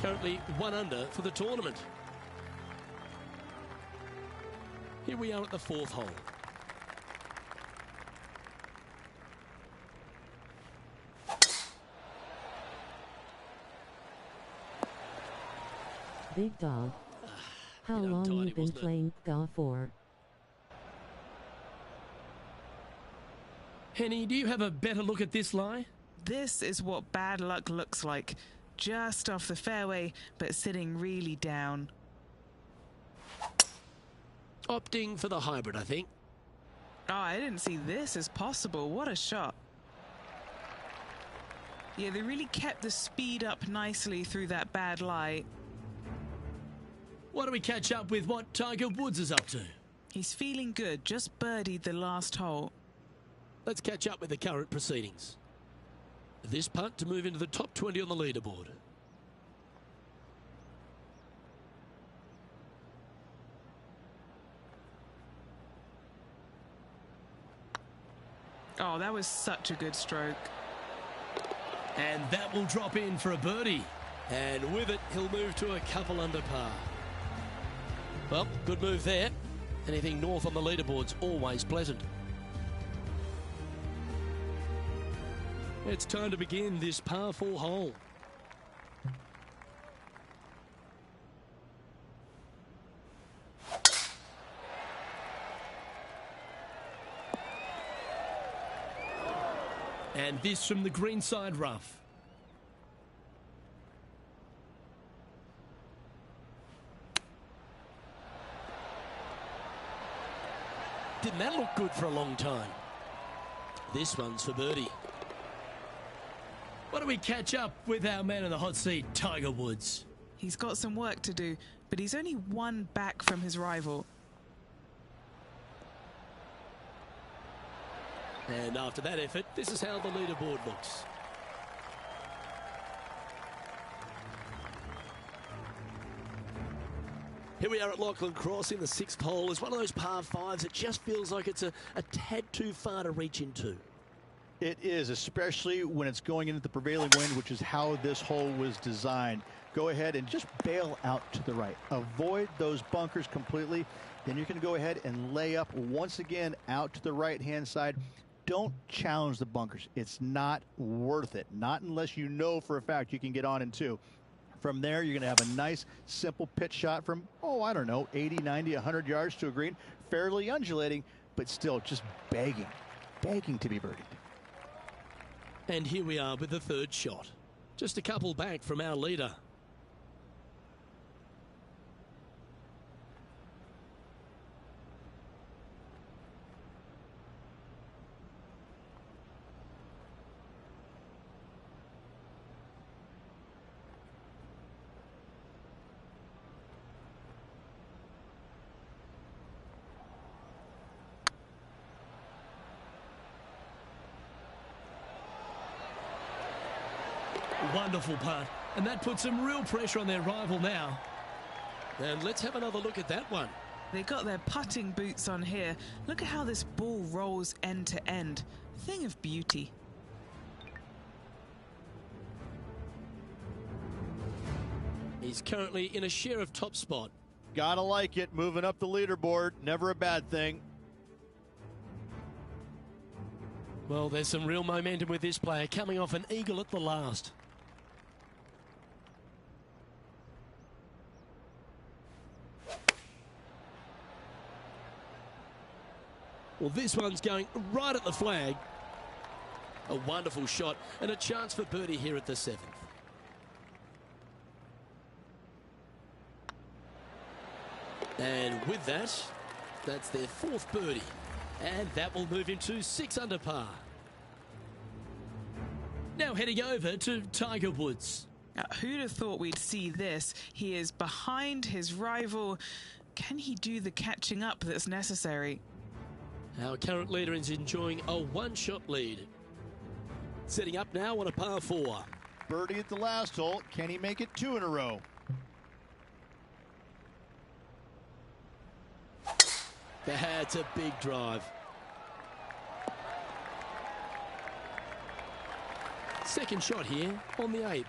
Speaker 1: Currently 1 under for the tournament. Here we are at the 4th hole.
Speaker 5: Big dog. How
Speaker 1: bit
Speaker 5: long
Speaker 1: untidy,
Speaker 5: you been
Speaker 1: wasn't it?
Speaker 5: playing golf for?
Speaker 1: Henny, do you have a better look at this lie?
Speaker 2: This is what bad luck looks like. Just off the fairway, but sitting really down.
Speaker 1: Opting for the hybrid, I think.
Speaker 2: Oh, I didn't see this as possible. What a shot. Yeah, they really kept the speed up nicely through that bad lie.
Speaker 1: Why don't we catch up with what Tiger Woods is up to?
Speaker 2: He's feeling good, just birdied the last hole.
Speaker 1: Let's catch up with the current proceedings. This putt to move into the top 20 on the leaderboard.
Speaker 2: Oh, that was such a good stroke.
Speaker 1: And that will drop in for a birdie. And with it, he'll move to a couple under par. Well, good move there. Anything north on the leaderboard's always pleasant. It's time to begin this par 4 hole. And this from the greenside rough. Didn't that look good for a long time? This one's for birdie. Why don't we catch up with our man in the hot seat, Tiger Woods?
Speaker 2: He's got some work to do, but he's only 1 back from his rival.
Speaker 1: And after that effort, this is how the leaderboard looks. Here we are at Lachlan Cross in the 6th hole. It's one of those par 5s that just feels like it's a tad too far to reach into.
Speaker 4: It is, especially when it's going into the prevailing wind, which is how this hole was designed. Go ahead and just bail out to the right. Avoid those bunkers completely. Then you can go ahead and lay up once again out to the right-hand side. Don't challenge the bunkers. It's not worth it. Not unless you know for a fact you can get on in 2. From there, you're going to have a nice, simple pitch shot from, oh, I don't know, 80, 90, 100 yards to a green. Fairly undulating, but still just begging to be birdied.
Speaker 1: And here we are with the 3rd shot. Just a couple back from our leader. Wonderful putt. And that puts some real pressure on their rival now. And let's have another look at that one.
Speaker 2: They got their putting boots on here. Look at how this ball rolls end to end. Thing of beauty.
Speaker 1: He's currently in a share of top spot.
Speaker 4: Gotta like it. Moving up the leaderboard. Never a bad thing.
Speaker 1: Well, there's some real momentum with this player coming off an eagle at the last. Well, this one's going right at the flag. A wonderful shot and a chance for birdie here at the 7th. And with that, that's their 4th birdie. And that will move him to 6 under par. Now heading over to Tiger Woods.
Speaker 2: Who'd have thought we'd see this? He is behind his rival. Can he do the catching up that's necessary?
Speaker 1: Our current leader is enjoying a one-shot lead. Setting up now on a par 4.
Speaker 4: Birdie at the last hole. Can he make it 2 in a row?
Speaker 1: That's a big drive. Second shot here on the 8th.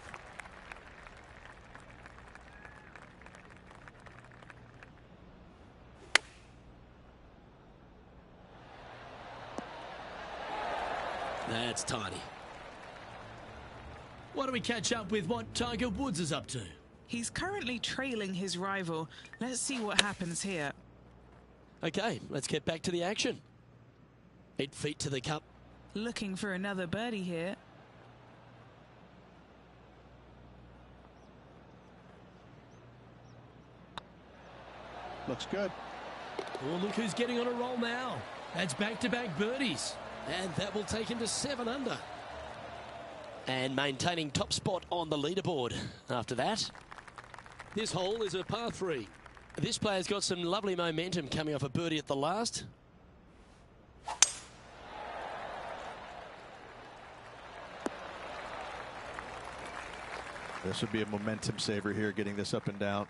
Speaker 1: That's tiny. Why don't we catch up with what Tiger Woods is up to?
Speaker 2: He's currently trailing his rival. Let's see what happens here.
Speaker 1: Okay, let's get back to the action. 8 feet to the cup.
Speaker 2: Looking for another birdie here.
Speaker 4: Looks good.
Speaker 1: Oh, look who's getting on a roll now. That's back-to-back birdies. And that will take him to 7 under. And maintaining top spot on the leaderboard after that. This hole is a par 3. This player's got some lovely momentum coming off a birdie at the last.
Speaker 4: This would be a momentum saver here, getting this up and down.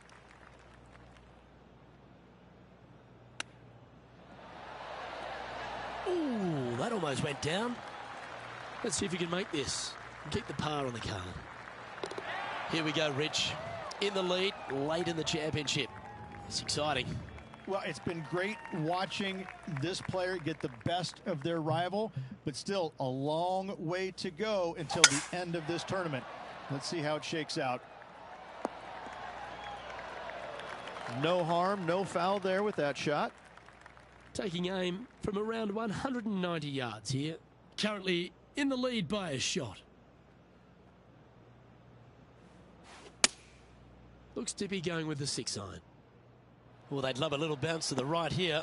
Speaker 1: Ooh, that almost went down. Let's see if we can make this. Keep the par on the card. Here we go, Rich. In the lead, late in the championship. It's exciting.
Speaker 4: Well, it's been great watching this player get the best of their rival, but still a long way to go until the end of this tournament. Let's see how it shakes out. No harm, no foul there with that shot.
Speaker 1: Taking aim from around 190 yards here. Currently in the lead by a shot. Looks to be going with the 6-iron. Well, they'd love a little bounce to the right here.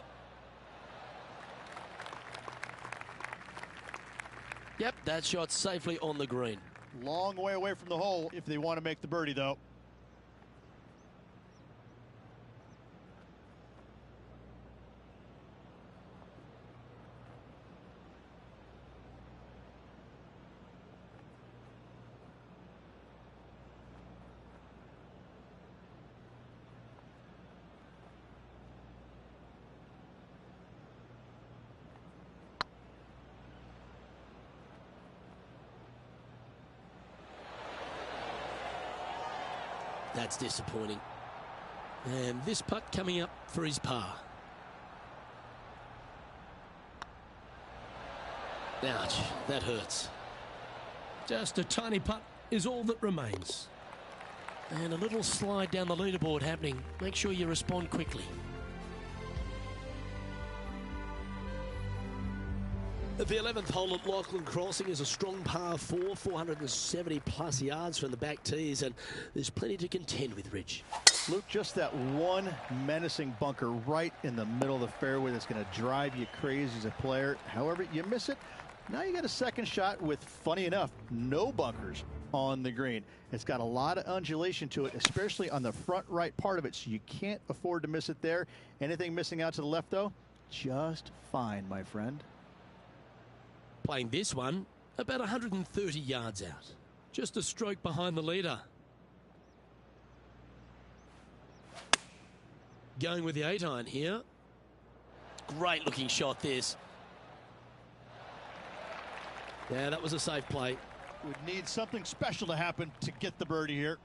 Speaker 1: Yep, that shot safely on the green.
Speaker 4: Long way away from the hole if they want to make the birdie, though.
Speaker 1: That's disappointing. And this putt coming up for his par. Ouch, that hurts. Just a tiny putt is all that remains. And a little slide down the leaderboard happening. Make sure you respond quickly. The 11th hole at Lachlan Crossing is a strong par 4, 470 plus yards from the back tees, and there's plenty to contend with, Rich.
Speaker 4: Luke, just that one menacing bunker right in the middle of the fairway that's going to drive you crazy as a player. However, you miss it. Now you got a second shot with, funny enough, no bunkers on the green. It's got a lot of undulation to it, especially on the front right part of it, so you can't afford to miss it there. Anything missing out to the left, though, just fine, my friend.
Speaker 1: Playing this one about 130 yards out. Just a stroke behind the leader. Going with the 8-iron here. Great looking shot this. Yeah, that was a safe play.
Speaker 4: Would need something special to happen to get the birdie here.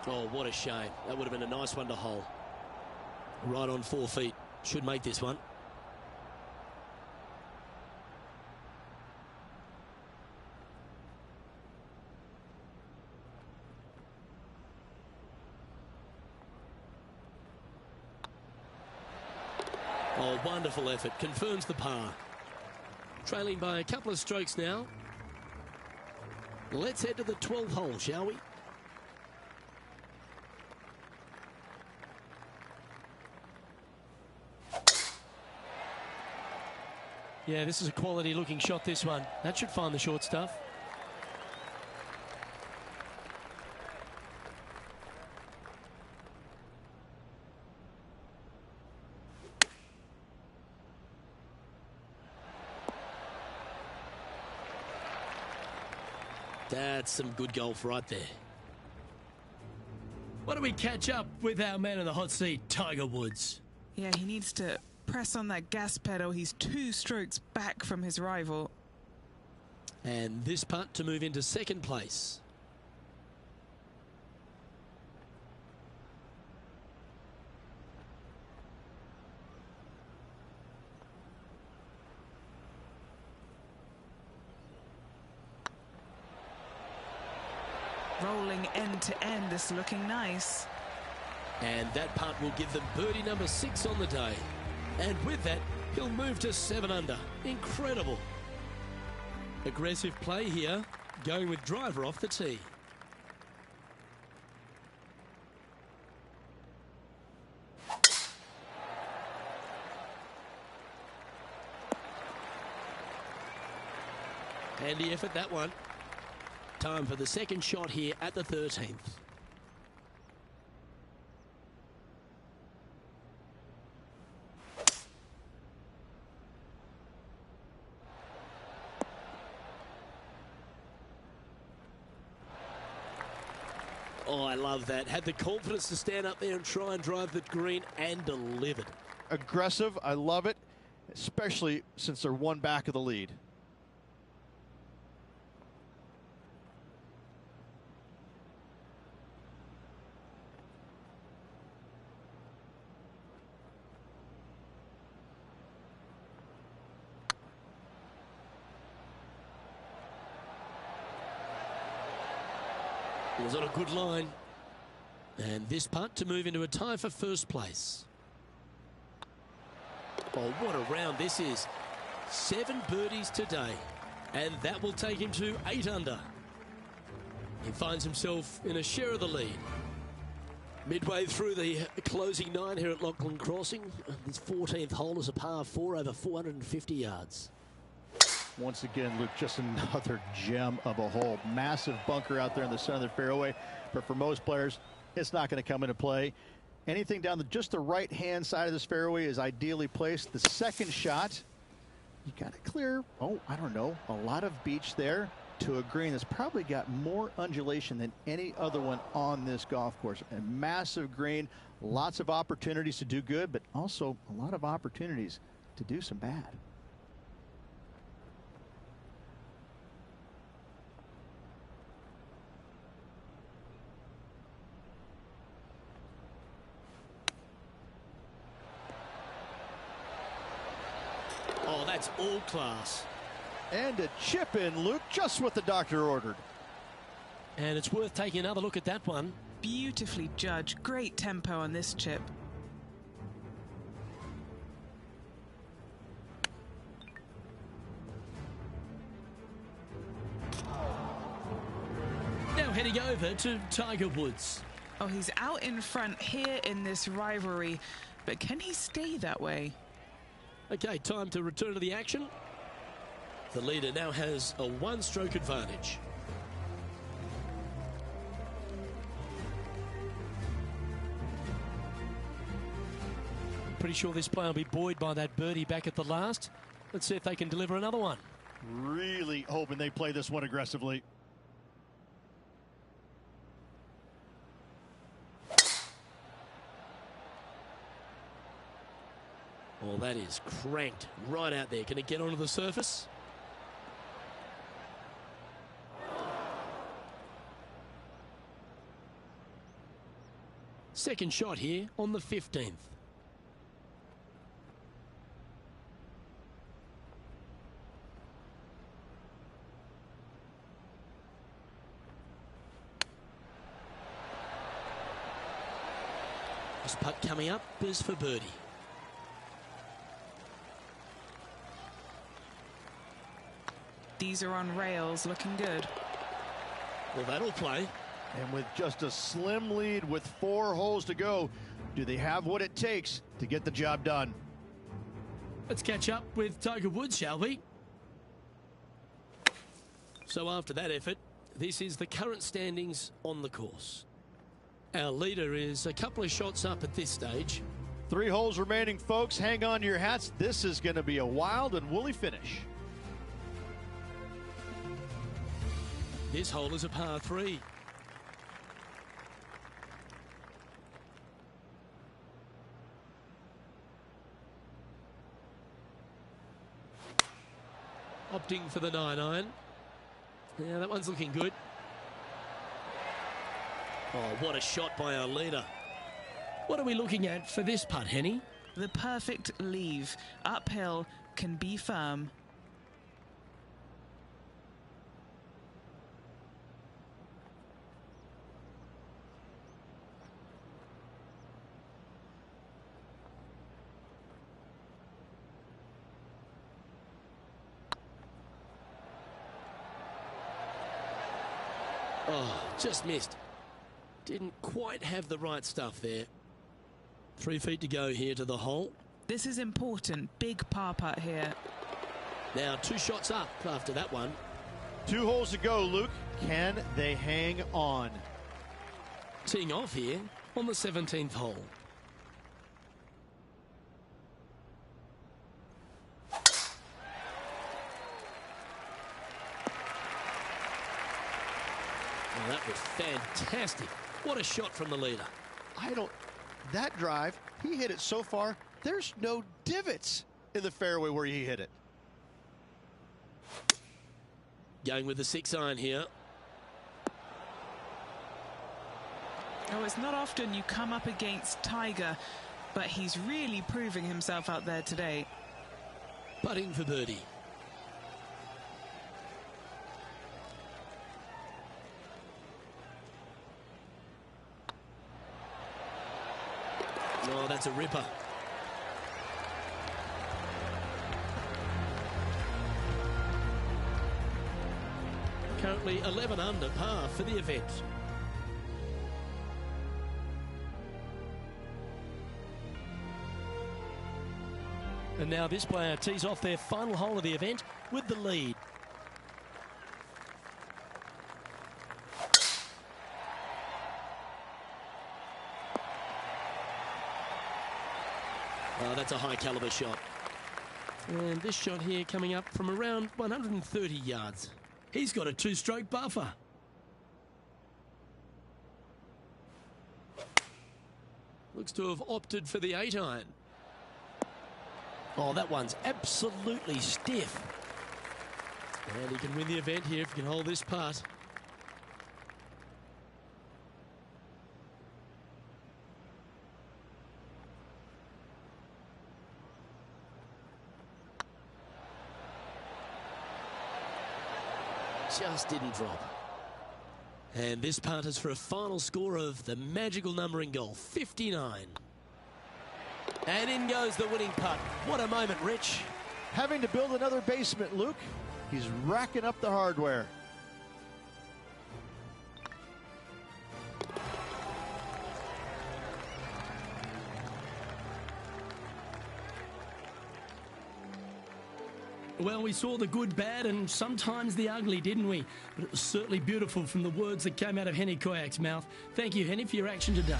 Speaker 1: Oh, what a shame. That would have been a nice one to hole. Right on 4 feet. Should make this one. Oh, wonderful effort. Confirms the par. Trailing by a couple of strokes now. Let's head to the 12th hole, shall we? Yeah, this is a quality looking shot, this one. That should find the short stuff. That's some good golf right there. Why don't we catch up with our man in the hot seat, Tiger Woods?
Speaker 2: Yeah, he needs to press on that gas pedal. He's 2 strokes back from his rival.
Speaker 1: And this putt to move into second place.
Speaker 2: Rolling end to end, this looking nice.
Speaker 1: And that putt will give them birdie number 6 on the day. And with that, he'll move to 7 under. Incredible. Aggressive play here, going with driver off the tee. Handy effort, that one. Time for the second shot here at the 13th. Oh, I love that. Had the confidence to stand up there and try and drive the green and delivered.
Speaker 4: Aggressive. I love it, especially since they're one back of the lead.
Speaker 1: It was on a good line. And this putt to move into a tie for first place. Oh, what a round this is. 7 birdies today. And that will take him to 8 under. He finds himself in a share of the lead. Midway through the closing 9 here at Lachlan Crossing. This 14th hole is a par 4 over 450 yards.
Speaker 4: Once again, Luke, just another gem of a hole. Massive bunker out there in the center of the fairway, but for most players, it's not going to come into play. Anything down just the right-hand side of this fairway is ideally placed. The second shot, you got to clear, I don't know, a lot of beach there to a green that's probably got more undulation than any other one on this golf course. A massive green, lots of opportunities to do good, but also a lot of opportunities to do some bad.
Speaker 1: Oh, that's all class.
Speaker 4: And a chip in, Luke, just what the doctor ordered.
Speaker 1: And it's worth taking another look at that one.
Speaker 2: Beautifully judged. Great tempo on this chip.
Speaker 1: Now heading over to Tiger Woods.
Speaker 2: Oh, he's out in front here in this rivalry, but can he stay that way?
Speaker 1: Okay, time to return to the action. The leader now has a 1-stroke advantage. Pretty sure this player will be buoyed by that birdie back at the last. Let's see if they can deliver another one.
Speaker 4: Really hoping they play this one aggressively.
Speaker 1: Well, that is cranked right out there. Can it get onto the surface? Second shot here on the 15th. This putt coming up is for birdie.
Speaker 2: These are on rails, looking good.
Speaker 1: Well, that'll play.
Speaker 3: And with just a slim lead with 4 holes to go, do they have what it takes to get the job done?
Speaker 1: Let's catch up with Tiger Woods, shall we? So after that effort, this is the current standings on the course. Our leader is a couple of shots up at this stage.
Speaker 3: 3 holes remaining, folks. Hang on to your hats. This is going to be a wild and woolly finish.
Speaker 1: This hole is a par 3. Opting for the 9-iron. Yeah, that one's looking good. Oh, what a shot by our leader. What are we looking at for this putt, Henny?
Speaker 2: The perfect leave. Uphill, can be firm.
Speaker 1: Oh, just missed. Didn't quite have the right stuff there. 3 feet to go here to the hole.
Speaker 2: This is important. Big par putt here.
Speaker 1: Now 2 shots up after that one.
Speaker 3: 2 holes to go, Luke. Can they hang on?
Speaker 1: Teeing off here on the 17th hole. Oh, that was fantastic. What a shot from the leader.
Speaker 3: That drive, he hit it so far, there's no divots in the fairway where he hit it.
Speaker 1: Going with the 6-iron here.
Speaker 2: Oh, it's not often you come up against Tiger, but he's really proving himself out there today.
Speaker 1: Putting for birdie. Oh, that's a ripper. Currently 11 under par for the event. And now this player tees off their final hole of the event with the lead. Oh, that's a high caliber shot. And this shot here coming up from around 130 yards. He's got a 2-stroke buffer. Looks to have opted for the 8-iron. Oh, that one's absolutely stiff. And he can win the event here if he can hold this putt. Just didn't drop. And this putt is for a final score of the magical number in golf, 59. And in goes the winning putt. What a moment, Rich.
Speaker 3: Having to build another basement, Luke. He's racking up the hardware.
Speaker 1: Well, we saw the good, bad, and sometimes the ugly, didn't we? But it was certainly beautiful from the words that came out of Henny Koyak's mouth. Thank you, Henny, for your action today.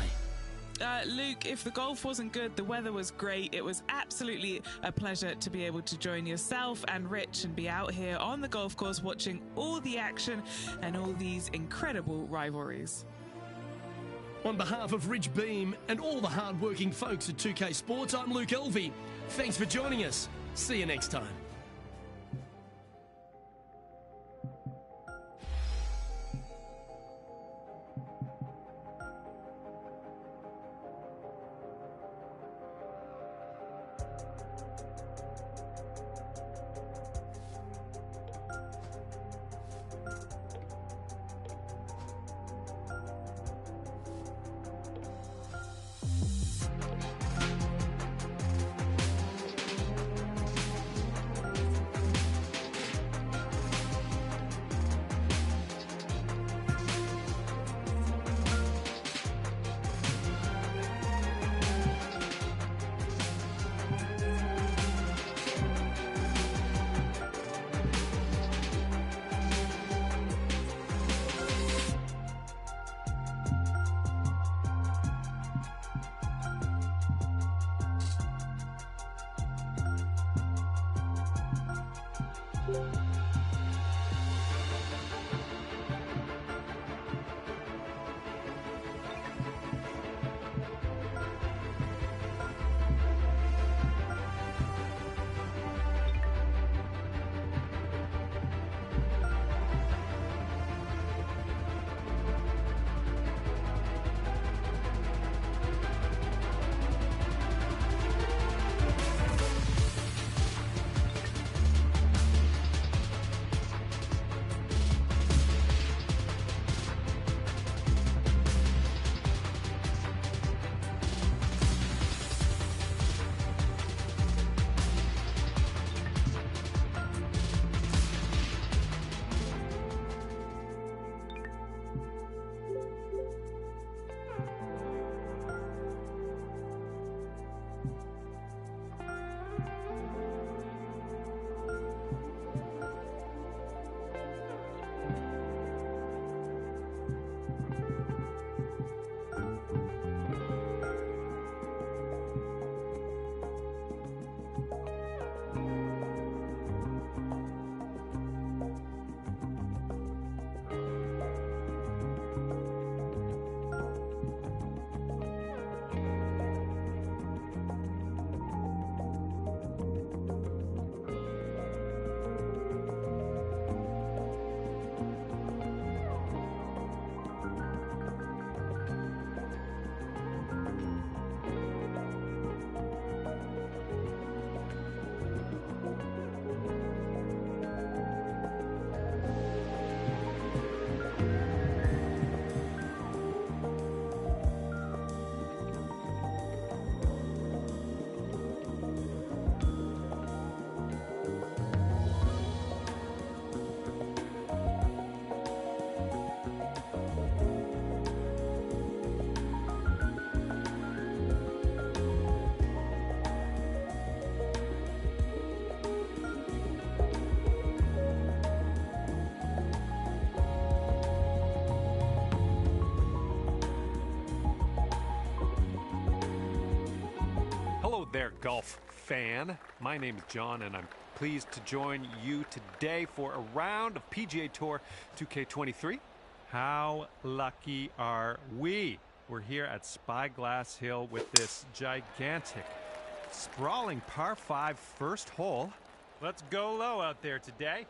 Speaker 2: Luke, if the golf wasn't good, the weather was great. It was absolutely a pleasure to be able to join yourself and Rich and be out here on the golf course watching all the action and all these incredible rivalries.
Speaker 1: On behalf of Rich Beam and all the hard-working folks at 2K Sports, I'm Luke Elvey. Thanks for joining us. See you next time.
Speaker 6: there, golf fan. My name is John, and I'm pleased to join you today for a round of PGA Tour 2K23. How lucky are we? We're here at Spyglass Hill with this gigantic, sprawling par 5 first hole. Let's go low out there today.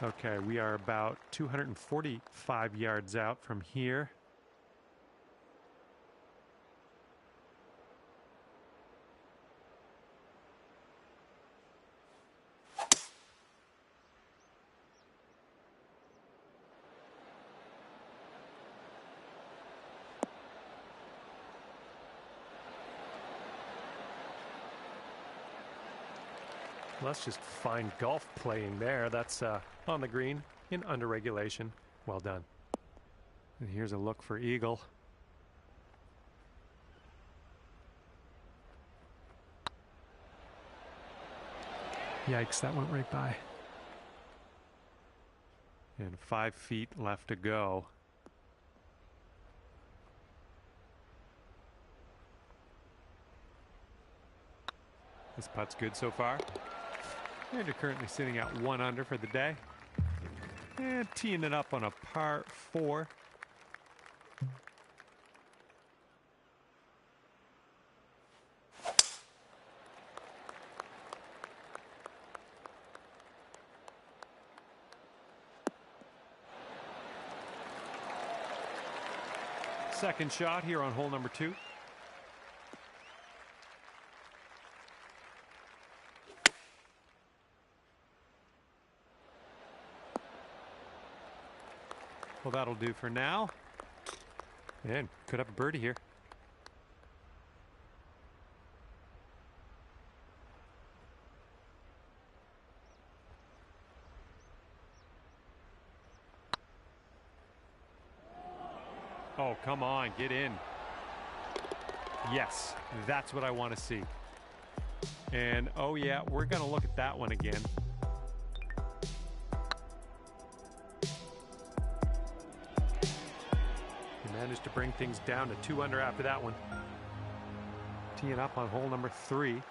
Speaker 6: Okay, we are about 245 yards out from here. Let's just find golf playing there. That's on the green in under regulation. Well done. And here's a look for eagle. Yikes, that went right by. And 5 feet left to go. This putt's good so far. And you're currently sitting at 1 under for the day. And teeing it up on a par 4. Second shot here on hole number 2. Well, that'll do for now. And could have a birdie here. Oh, come on, get in. Yes, that's what I want to see. And oh yeah, we're going to look at that one again. Managed to bring things down to 2 under after that one. teeing up on hole number 3.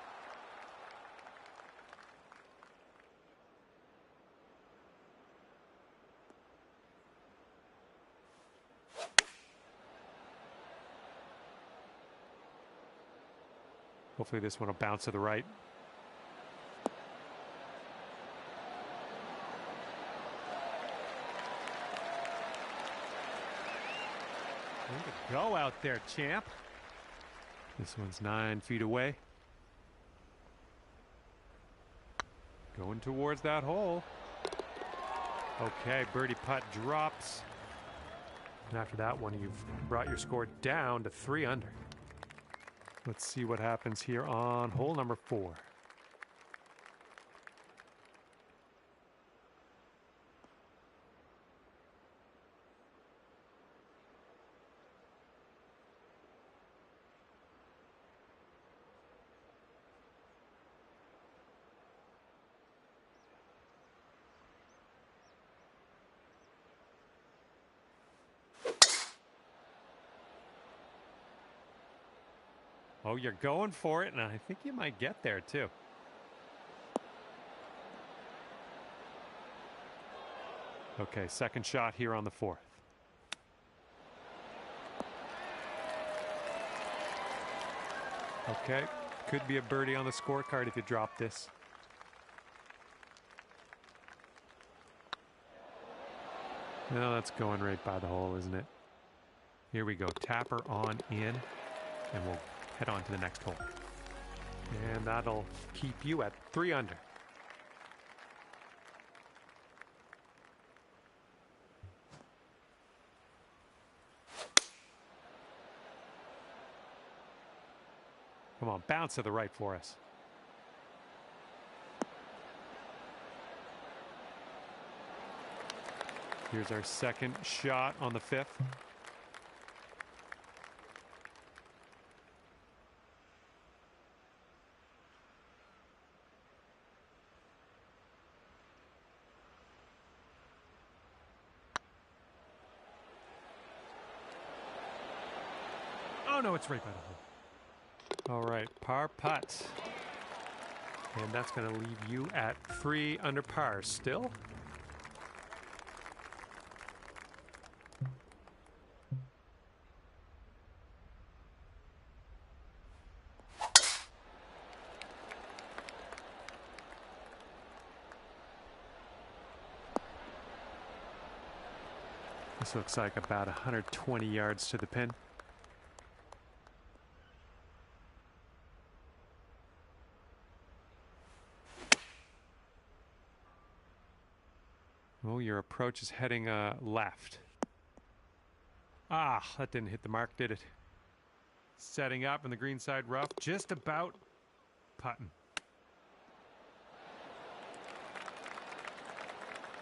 Speaker 6: Hopefully this one will bounce to the right. Way to go out there, champ. This one's 9 feet away. Going towards that hole. Okay, birdie putt drops. And after that one, you've brought your score down to 3 under. Let's see what happens here on hole number 4. Oh, you're going for it, and I think you might get there, too. Okay, second shot here on the 4th. Okay, could be a birdie on the scorecard if you drop this. No, that's going right by the hole, isn't it? Here we go, tapper on in, and we'll head on to the next hole. And that'll keep you at 3 under. Come on, bounce to the right for us. Here's our second shot on the 5th. Oh no, it's right by the hole. All right, par putt. And that's going to leave you at 3 under par still. This looks like about 120 yards to the pin. Oh, your approach is heading left. Ah, that didn't hit the mark, did it? Setting up in the greenside rough, just about putting.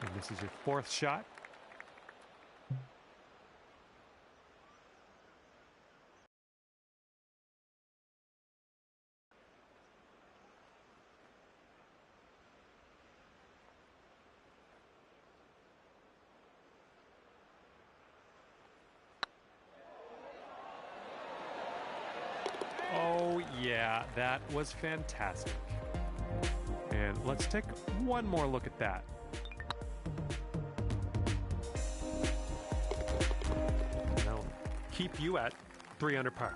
Speaker 6: And this is your 4th shot. Oh, yeah, that was fantastic. And let's take one more look at that. That'll keep you at 3 under par.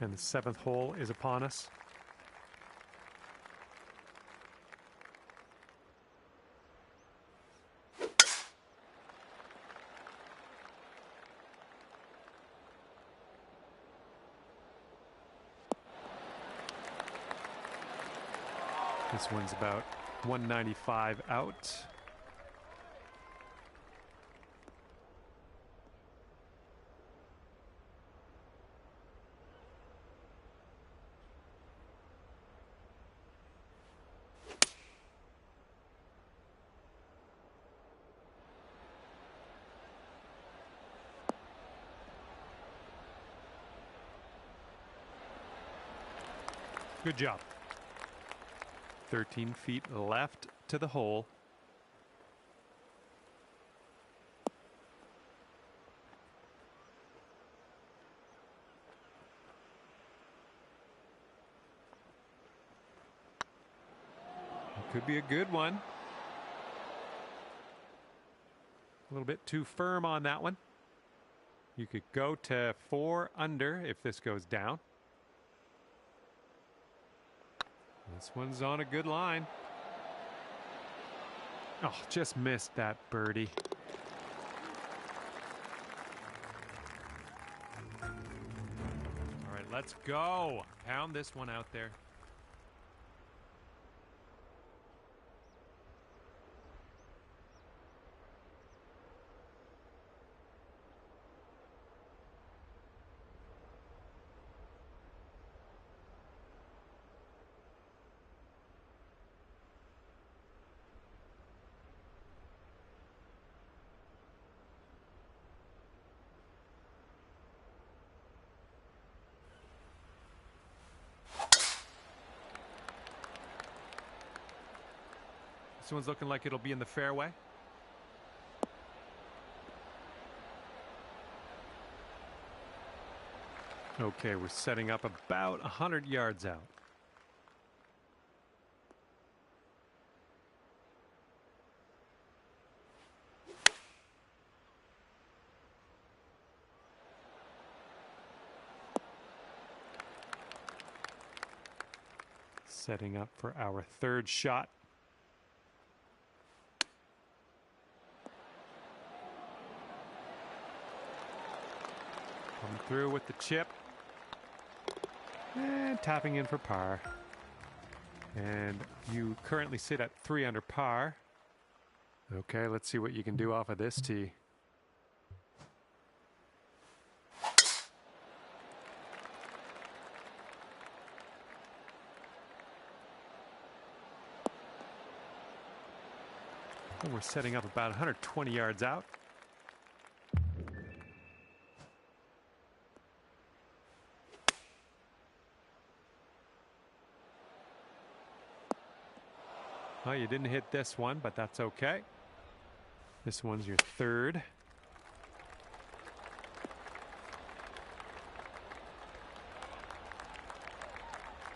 Speaker 6: And the 7th hole is upon us. This one's about 195 out. Good job. 13 feet left to the hole. Could be a good one. A little bit too firm on that one. You could go to 4 under if this goes down. This one's on a good line. Oh, just missed that birdie. All right, let's go. Pound this one out there. This one's looking like it'll be in the fairway. Okay, we're setting up about 100 yards out. Setting up for our third shot. Coming through with the chip. And tapping in for par. And you currently sit at 3 under par. Okay, let's see what you can do off of this tee. And we're setting up about 120 yards out. Well, you didn't hit this one, but that's okay. This one's your third.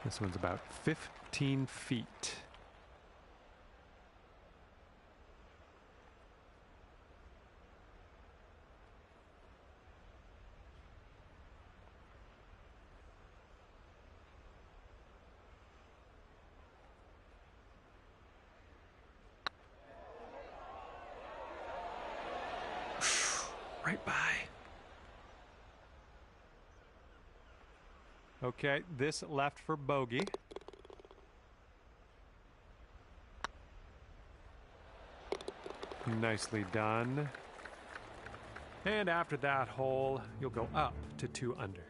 Speaker 6: This one's about 15 feet. Right by. Okay, this left for bogey. Nicely done. And after that hole, you'll go up to 2 under.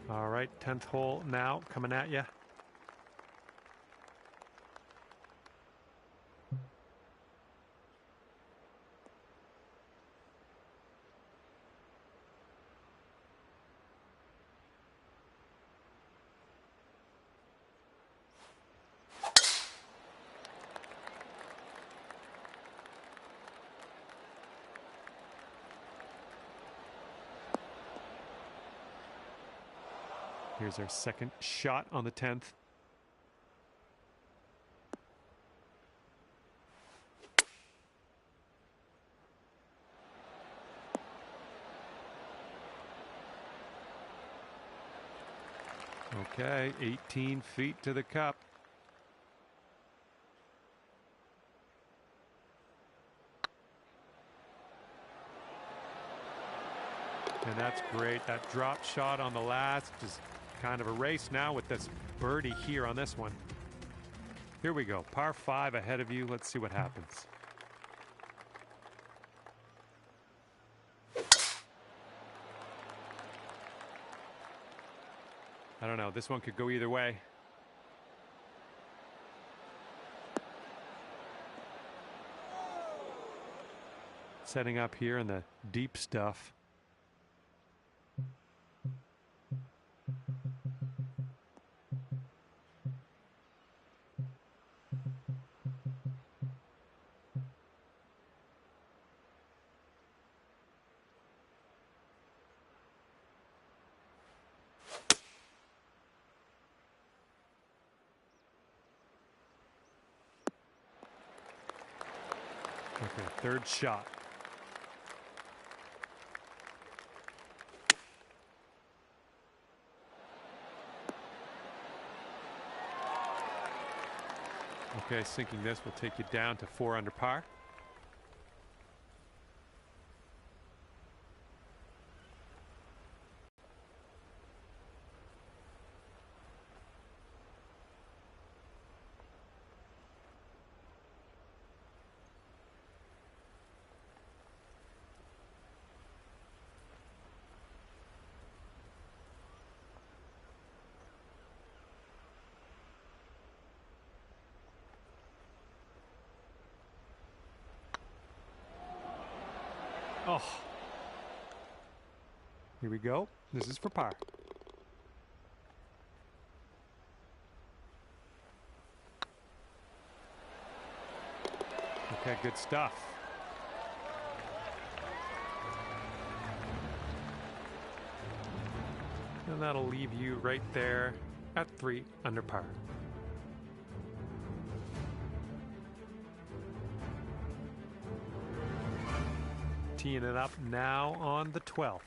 Speaker 6: All right, 10th hole now coming at you. Here's our second shot on the 10th. Okay, 18 feet to the cup. And that's great. That drop shot on the last is kind of a race now with this birdie here on this one. Here we go. Par 5 ahead of you. Let's see what happens. I don't know. This one could go either way. Setting up here in the deep stuff. Okay, third shot. Okay, sinking this will take you down to 4 under par. Oh. Here we go. This is for par. Okay, good stuff. And that'll leave you right there at 3 under par. Teeing it up now on the 12th.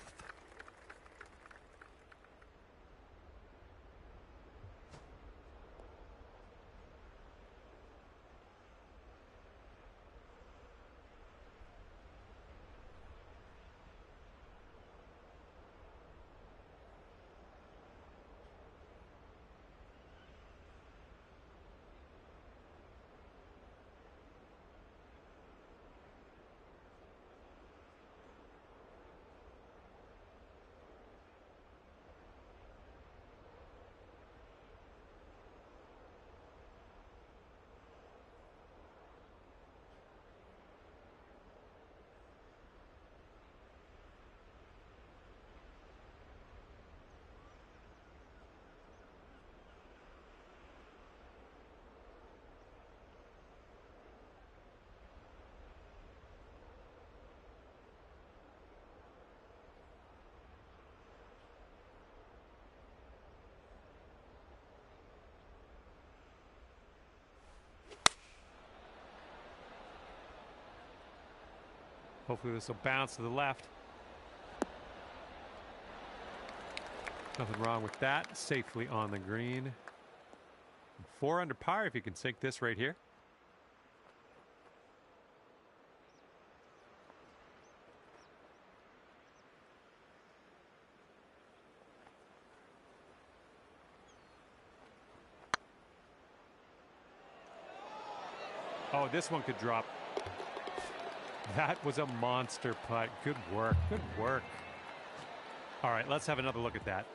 Speaker 6: Hopefully this will bounce to the left. Nothing wrong with that. Safely on the green. 4 under par if you can sink this right here. Oh, this one could drop. That was a monster putt. Good work. Good work. All right, let's have another look at that.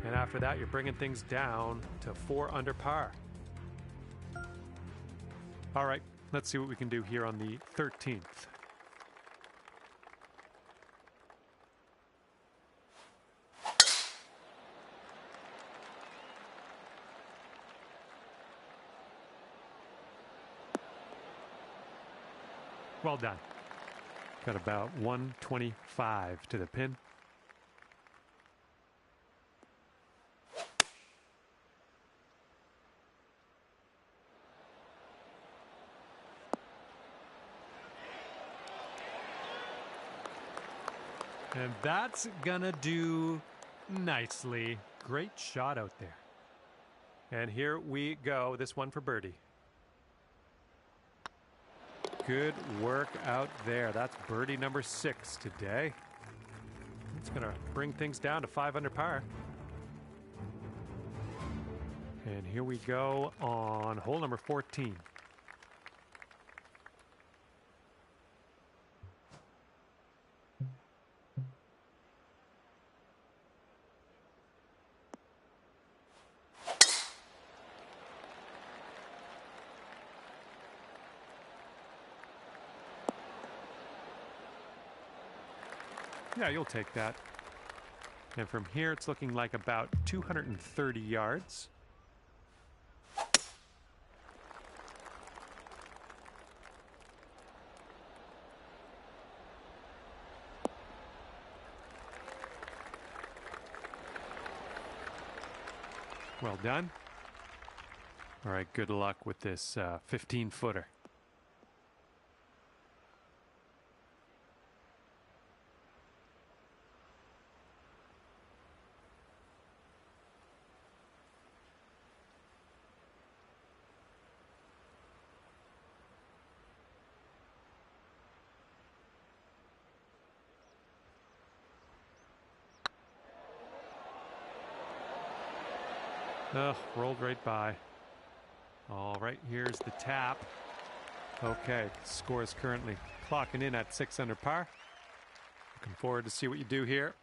Speaker 6: And after that, you're bringing things down to 4 under par. All right, let's see what we can do here on the 13th. Well done. Got about 125 to the pin. And that's gonna do nicely. Great shot out there. And here we go. This one for birdie. Good work out there. That's birdie number 6 today. It's gonna bring things down to 5 under par. And here we go on hole number 14. Yeah, you'll take that. And from here, it's looking like about 230 yards. Well done. All right, good luck with this 15-footer. Ugh, rolled right by. All right, here's the tap. Okay, score is currently clocking in at 6 under par. Looking forward to see what you do here.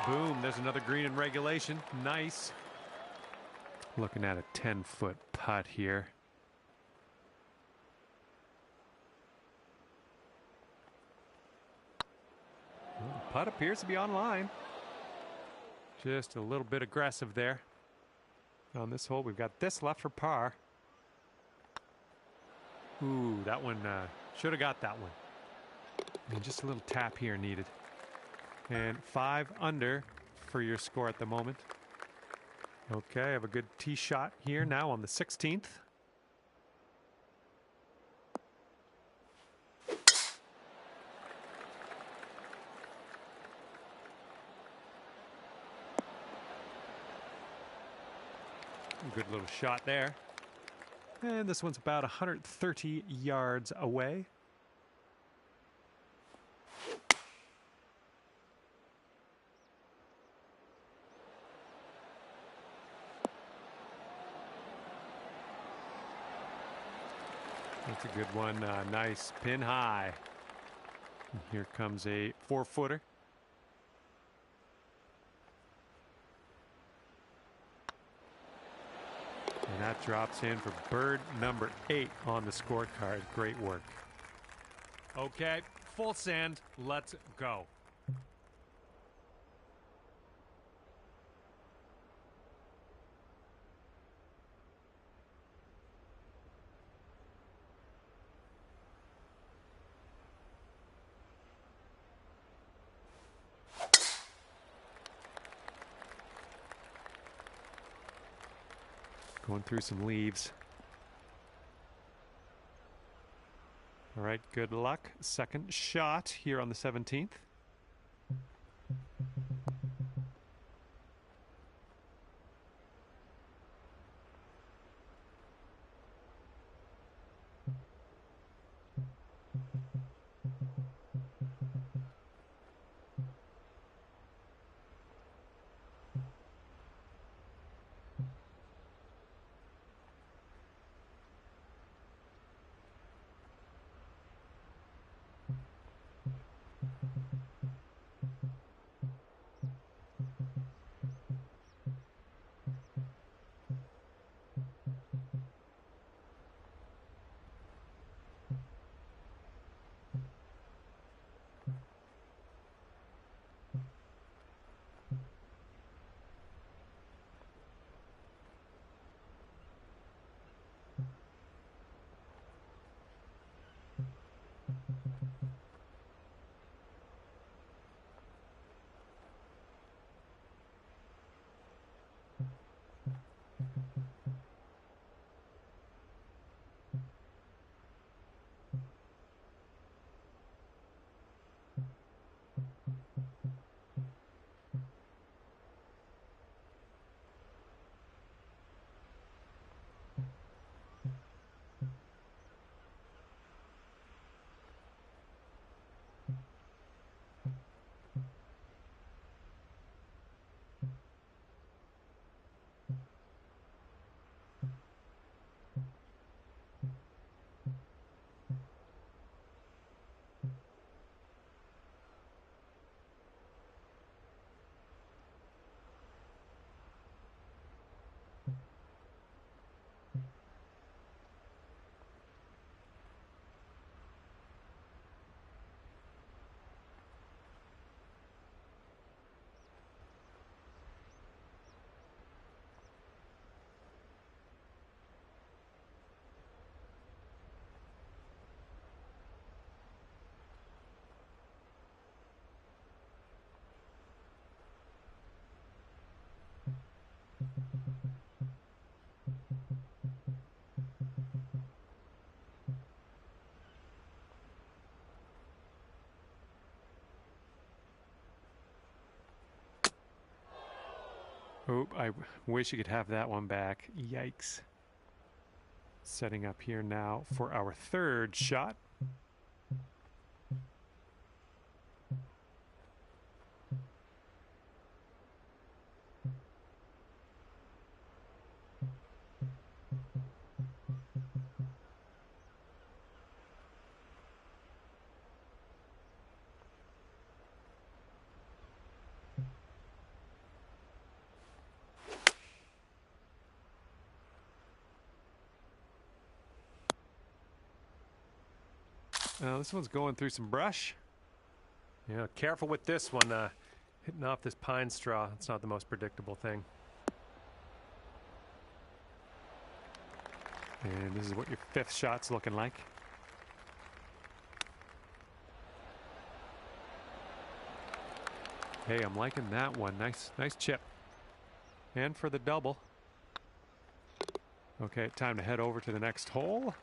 Speaker 6: Boom, there's another green in regulation. Nice. Looking at a 10-foot putt here. Well, the putt appears to be on line. Just a little bit aggressive there. On this hole, we've got this left for par. Ooh, that one should have got that one. And just a little tap here needed. And 5 under for your score at the moment. Okay, I have a good tee shot here now on the 16th. Good little shot there. And this one's about 130 yards away. That's a good one. Nice pin high. And here comes a 4-footer. And that drops in for bird number 8 on the scorecard. Great work. Okay, full send. Let's go. Going through some leaves. All right, good luck. Second shot here on the 17th. Oh, I wish you could have that one back. Yikes. Setting up here now for our third shot. This one's going through some brush. Yeah, careful with this one. Hitting off this pine straw. It's not the most predictable thing. And this is what your fifth shot's looking like. Hey, I'm liking that one. Nice chip. And for the double. Okay, time to head over to the next hole.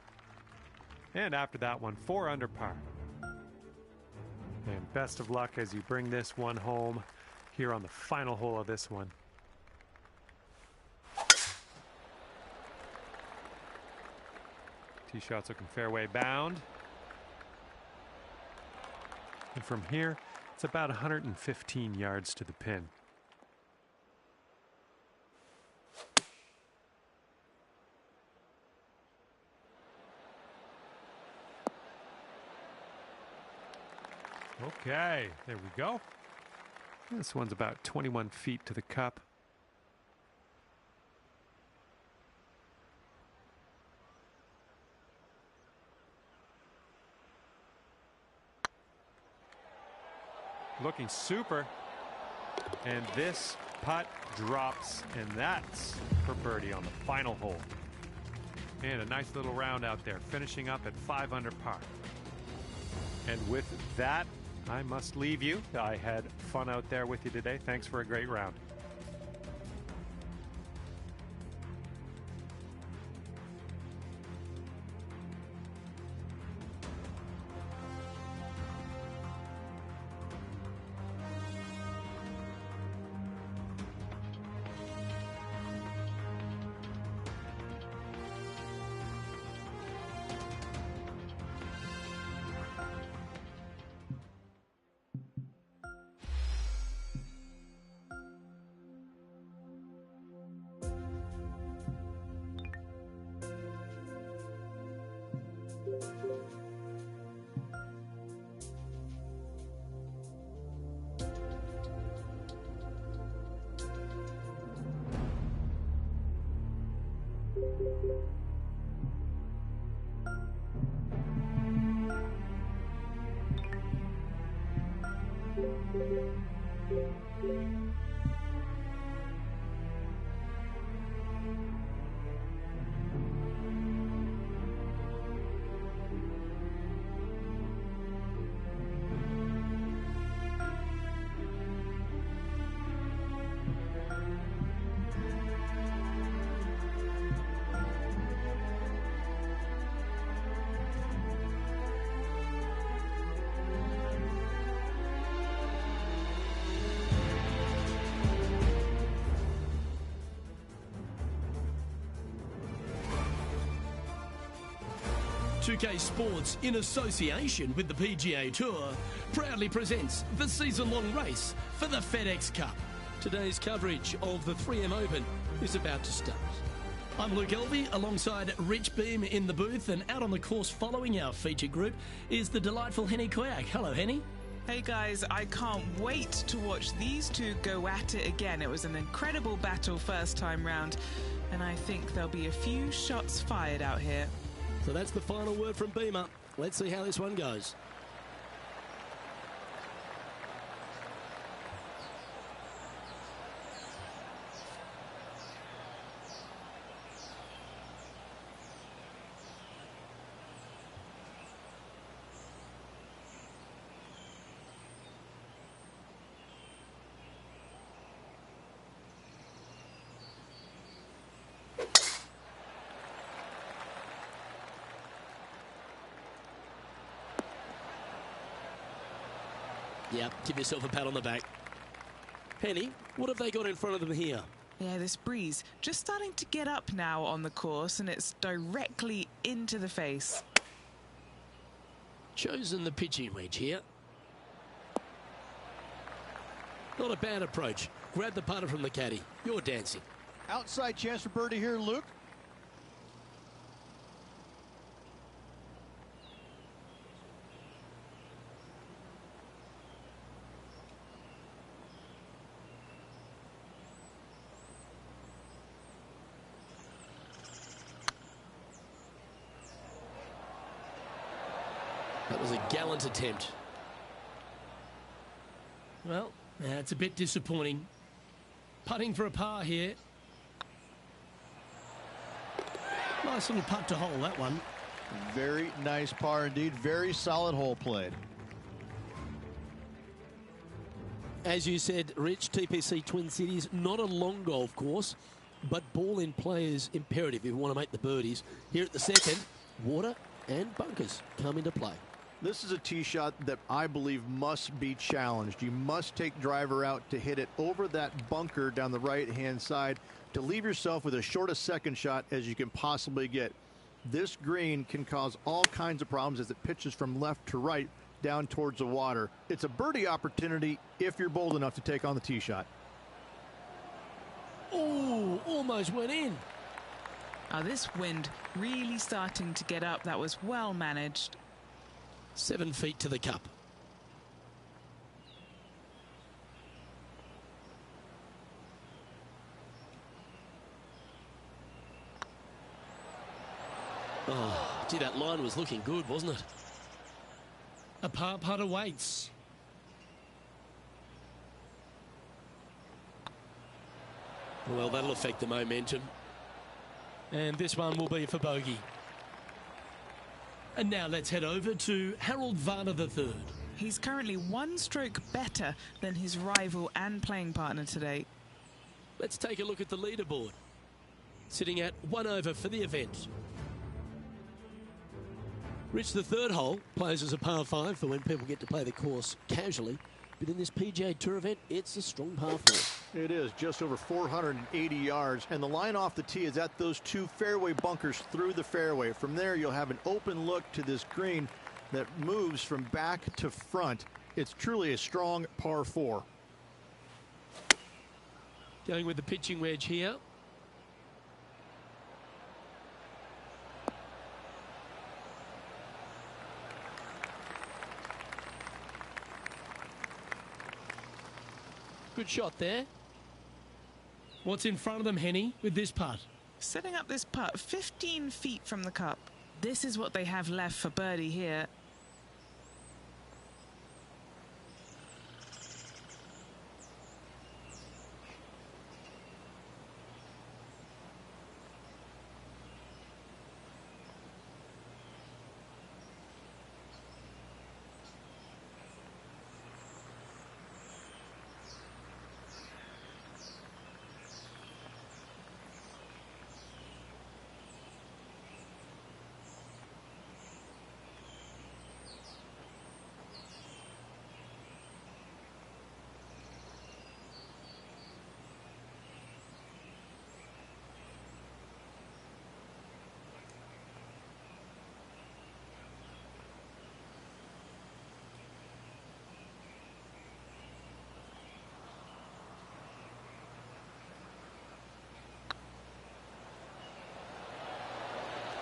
Speaker 6: And after that one, 4 under par. And best of luck as you bring this one home here on the final hole of this one. Tee shot's looking fairway bound. And from here, it's about 115 yards to the pin. Okay, there we go. This one's about 21 feet to the cup. Looking super. And this putt drops, and that's for birdie on the final hole. And a nice little round out there, finishing up at 5 under par. And with that, I must leave you. I had fun out there with you today. Thanks for a great round.
Speaker 1: .2K Sports, in association with the PGA Tour, proudly presents the season-long race for the FedEx Cup. Today's coverage of the 3M Open is about to start. I'm Luke Elvey, alongside Rich Beam in the booth, and out on the course following our feature group is the delightful Henny Koyak. Hello, Henny.
Speaker 2: Hey guys, I can't wait to watch these two go at it again. It was an incredible battle first time round, and I think there'll be a few shots fired out here.
Speaker 1: So that's the final word from Beamer. Let's see how this one goes. Yeah, give yourself a pat on the back. Henny, what have they got in front of them here?
Speaker 2: Yeah, this breeze just starting to get up now on the course, and it's directly into the face.
Speaker 1: Chosen the pitching wedge here. Not a bad approach. Grab the putter from the caddy. You're dancing.
Speaker 4: Outside chance for birdie here, Luke.
Speaker 1: That was a gallant attempt.
Speaker 7: Well, it's a bit disappointing. Putting for a par here. Nice little putt to hole, that one.
Speaker 4: Very nice par indeed. Very solid hole played.
Speaker 1: As you said, Rich, TPC Twin Cities, not a long golf course, but ball in play is imperative if you want to make the birdies. Here at the second, water and bunkers come into play.
Speaker 4: This is a tee shot that I believe must be challenged. You must take driver out to hit it over that bunker down the right-hand side to leave yourself with as short a second shot as you can possibly get. This green can cause all kinds of problems as it pitches from left to right down towards the water. It's a birdie opportunity if you're bold enough to take on the tee shot.
Speaker 1: Oh, almost went in.
Speaker 2: Oh, this wind really starting to get up. That was well managed.
Speaker 1: 7 feet to the cup. Oh, gee, that line was looking good, wasn't it?
Speaker 7: A par putt awaits.
Speaker 1: Well, that'll affect the momentum.
Speaker 7: And this one will be for bogey. And now let's head over to Harold Varner III.
Speaker 2: He's currently 1 stroke better than his rival and playing partner today.
Speaker 1: Let's take a look at the leaderboard. Sitting at 1 over for the event. Rich, the third hole plays as a par 5 for when people get to play the course casually. But in this PGA Tour event, it's a strong par 4.
Speaker 4: It is just over 480 yards, and the line off the tee is at those 2 fairway bunkers through the fairway. From there, you'll have an open look to this green that moves from back to front. It's truly a strong par 4.
Speaker 7: Going with the pitching wedge here.
Speaker 1: Good shot there.
Speaker 7: What's in front of them, Henny, with this putt?
Speaker 2: Setting up this putt 15 feet from the cup. This is what they have left for birdie here.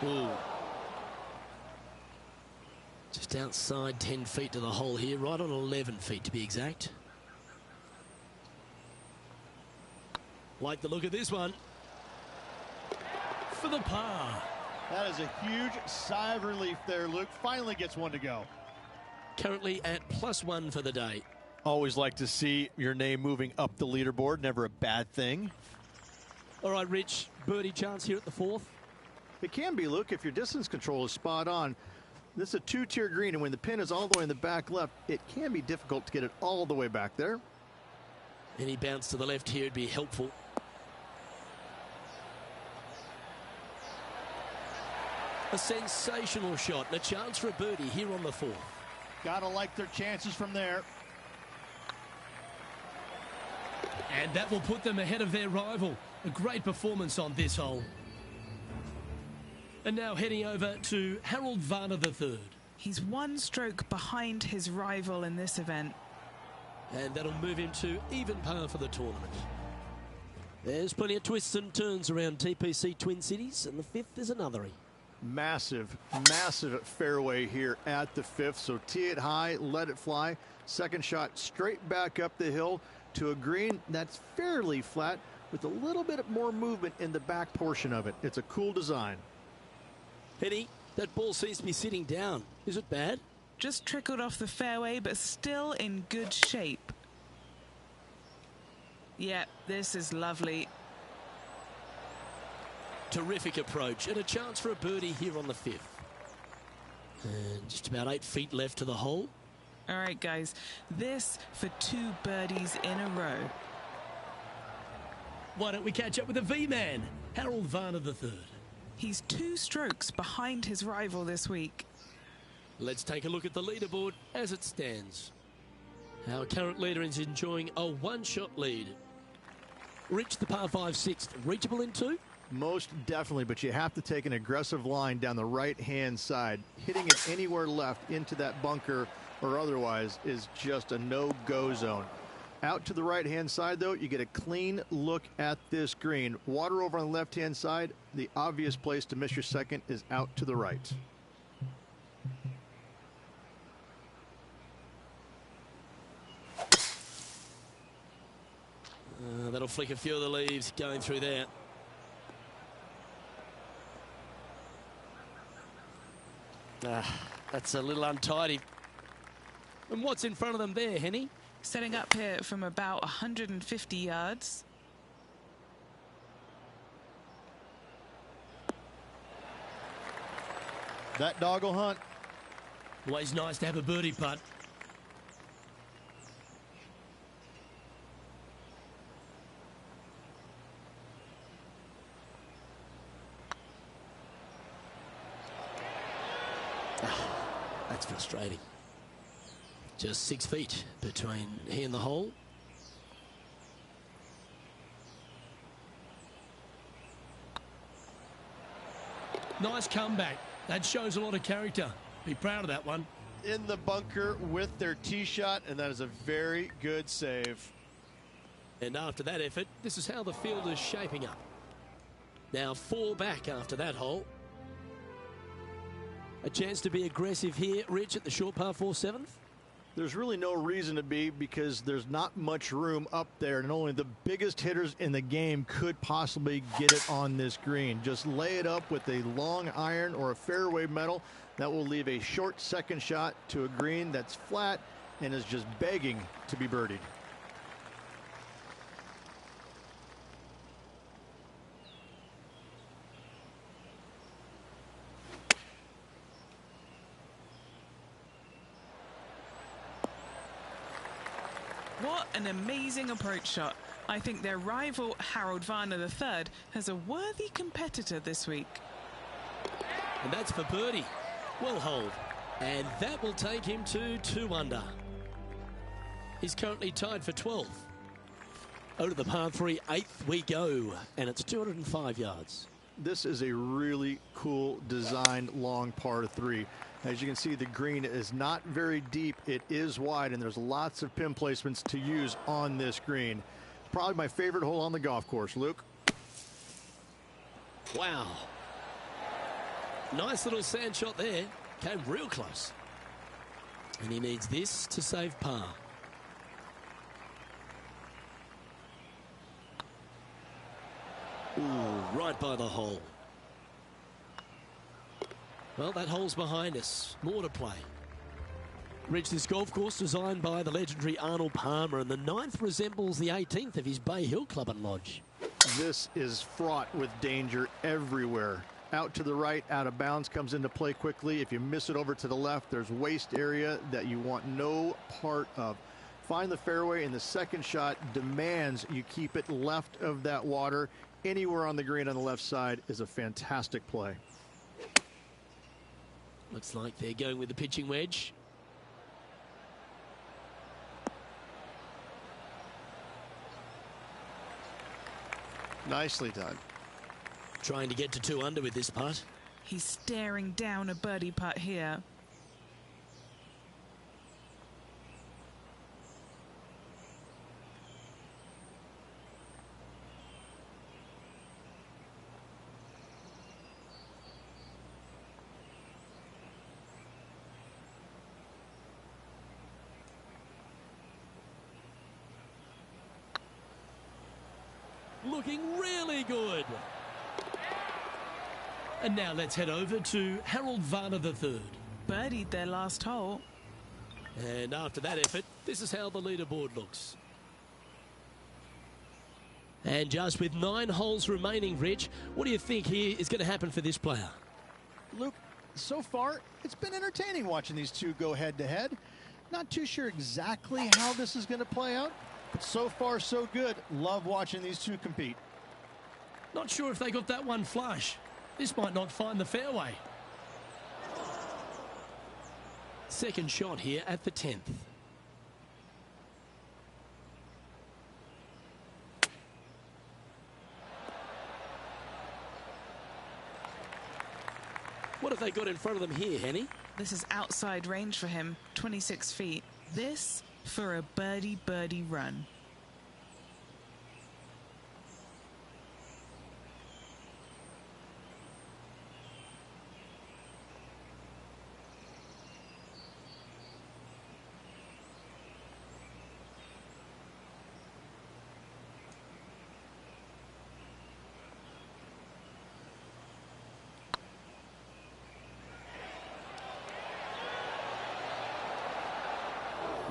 Speaker 1: Ooh. Just outside 10 feet to the hole here, right on 11 feet to be exact. Like the look of this one.
Speaker 7: For the par.
Speaker 4: That is a huge sigh of relief there, Luke. Finally gets one to go.
Speaker 1: Currently at +1 for the day.
Speaker 4: Always like to see your name moving up the leaderboard. Never a bad thing.
Speaker 1: All right, Rich, birdie chance here at the 4th.
Speaker 4: It can be, Luke, if your distance control is spot on. This is a 2-tier green, and when the pin is all the way in the back left, it can be difficult to get it all the way back there.
Speaker 1: Any bounce to the left here would be helpful. A sensational shot and a chance for a birdie here on the 4th.
Speaker 4: Gotta like their chances from there.
Speaker 7: And that will put them ahead of their rival. A great performance on this hole. And now heading over to Harold Varner III.
Speaker 2: He's one stroke behind his rival in this event.
Speaker 1: And that'll move him to even par for the tournament. There's plenty of twists and turns around TPC Twin Cities, and the fifth is another.
Speaker 4: Massive, massive fairway here at the fifth. So tee it high, let it fly. Second shot straight back up the hill to a green that's fairly flat with a little bit more movement in the back portion of it. It's a cool design.
Speaker 1: Henny, that ball seems to be sitting down. Is it bad?
Speaker 2: Just trickled off the fairway, but still in good shape. Yeah, this is lovely.
Speaker 1: Terrific approach and a chance for a birdie here on the fifth. And just about 8 feet left to the hole.
Speaker 2: All right, guys, this for 2 birdies in a row.
Speaker 7: Why don't we catch up with the V-Man, Harold Varner III.
Speaker 2: He's 2 strokes behind his rival this week.
Speaker 1: Let's take a look at the leaderboard as it stands. Our current leader is enjoying a 1-shot lead. Rich, the par 5 sixth, reachable in 2?
Speaker 4: Most definitely, but you have to take an aggressive line down the right-hand side. Hitting it anywhere left into that bunker or otherwise is just a no-go zone. Out to the right-hand side, though, you get a clean look at this green. Water over on the left-hand side. The obvious place to miss your second is out to the right.
Speaker 1: That'll flick a few of the leaves going through there. That's a little untidy. And what's in front of them there, Henny?
Speaker 2: Setting up here from about 150 yards.
Speaker 4: That dog will hunt.
Speaker 7: Always nice to have a birdie putt.
Speaker 1: That's frustrating. Just 6 feet between he and the hole.
Speaker 7: Nice comeback. That shows a lot of character. Be proud of that one.
Speaker 4: In the bunker with their tee shot, and that is a very good save.
Speaker 1: And after that effort, this is how the field is shaping up. Now 4 back after that hole. A chance to be aggressive here, Rich, at the short par 4 seventh.
Speaker 4: There's really no reason to be because there's not much room up there, and only the biggest hitters in the game could possibly get it on this green. Just lay it up with a long iron or a fairway metal. That will leave a short second shot to a green that's flat and is just begging to be birdied.
Speaker 2: What an amazing approach shot. I think their rival, Harold Varner III, has a worthy competitor this week.
Speaker 1: And that's for birdie. Well holed. And that will take him to 2 under. He's currently tied for 12th. Out of the par 3 8th we go. And it's 205 yards.
Speaker 4: This is a really cool design long par 3. As you can see, the green is not very deep. It is wide, and there's lots of pin placements to use on this green. Probably my favorite hole on the golf course. Luke?
Speaker 1: Wow. Nice little sand shot there. Came real close. And he needs this to save par. Ooh, right by the hole. Well, that hole's behind us. More to play. Rich, this golf course designed by the legendary Arnold Palmer, and the 9th resembles the 18th of his Bay Hill Club and Lodge.
Speaker 4: This is fraught with danger everywhere. Out to the right, out of bounds, comes into play quickly. If you miss it over to the left, there's waste area that you want no part of. Find the fairway, and the second shot demands you keep it left of that water. Anywhere on the green on the left side is a fantastic play.
Speaker 1: Looks like they're going with the pitching wedge.
Speaker 3: Nicely done.
Speaker 1: Trying to get to 2 under with this putt.
Speaker 2: He's staring down a birdie putt here.
Speaker 1: Looking really good.
Speaker 7: And now let's head over to Harold Varner III.
Speaker 2: Birdied their last hole.
Speaker 1: And after that effort, this is how the leaderboard looks. And just with 9 holes remaining, Rich, what do you think here is going to happen for this player?
Speaker 4: Luke, so far, it's been entertaining watching these two go head-to-head. Not too sure exactly how this is going to play out, but so far, so good. Love watching these two compete.
Speaker 7: Not sure if they got that one flush. This might not find the fairway.
Speaker 1: Second shot here at the 10th. What have they got in front of them here, Henny?
Speaker 2: This is outside range for him, 26 feet. This for a birdie run.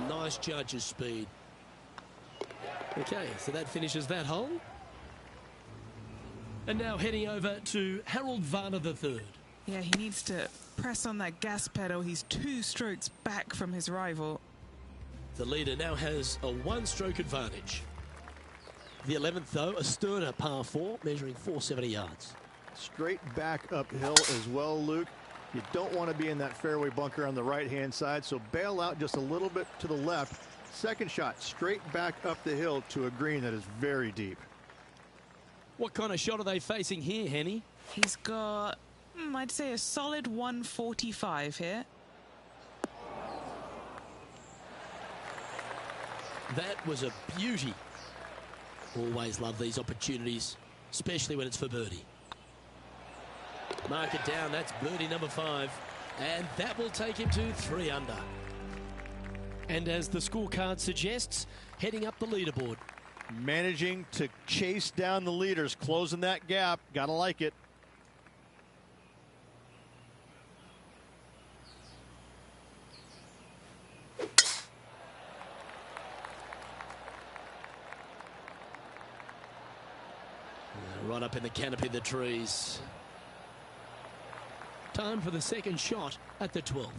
Speaker 1: Nice judge's speed. Okay, so that finishes that hole.
Speaker 7: And now heading over to Harold Varner III.
Speaker 2: Yeah, he needs to press on that gas pedal. He's 2 strokes back from his rival.
Speaker 1: The leader now has a 1-stroke advantage. The 11th, though, a sterner par 4, measuring 470 yards.
Speaker 4: Straight back uphill as well, Luke. You don't want to be in that fairway bunker on the right-hand side, so bail out just a little bit to the left. Second shot, straight back up the hill to a green that is very deep.
Speaker 1: What kind of shot are they facing here, Henny?
Speaker 2: He's got, I'd say, a solid 145 here.
Speaker 1: That was a beauty. Always love these opportunities, especially when it's for birdie. Mark it down, that's birdie number 5. And that will take him to 3 under. And as the scorecard suggests, heading up the leaderboard.
Speaker 4: Managing to chase down the leaders, closing that gap. Gotta like it.
Speaker 1: Right up in the canopy of the trees. Time for the second shot at the 12th.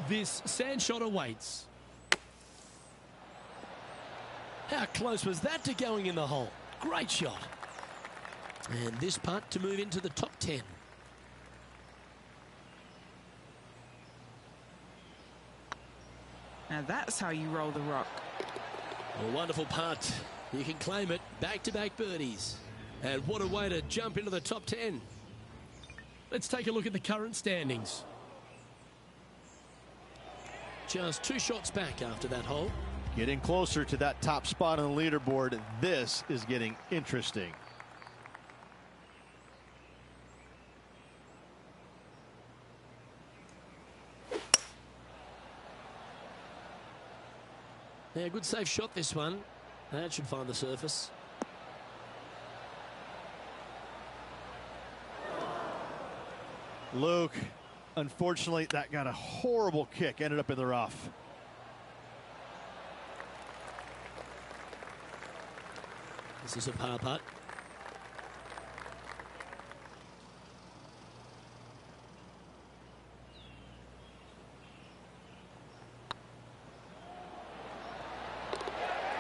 Speaker 7: This sand shot awaits.
Speaker 1: How close was that to going in the hole? Great shot. And this putt to move into the top 10.
Speaker 2: Now that's how you roll the rock.
Speaker 1: A wonderful putt. You can claim it. Back-to-back birdies. And what a way to jump into the top 10.
Speaker 7: Let's take a look at the current standings.
Speaker 1: Just 2 shots back after that hole.
Speaker 4: Getting closer to that top spot on the leaderboard. This is getting interesting.
Speaker 1: Yeah, good safe shot this one. That should find the surface.
Speaker 4: Luke, unfortunately, that got a horrible kick. Ended up in the rough.
Speaker 1: This is a par putt.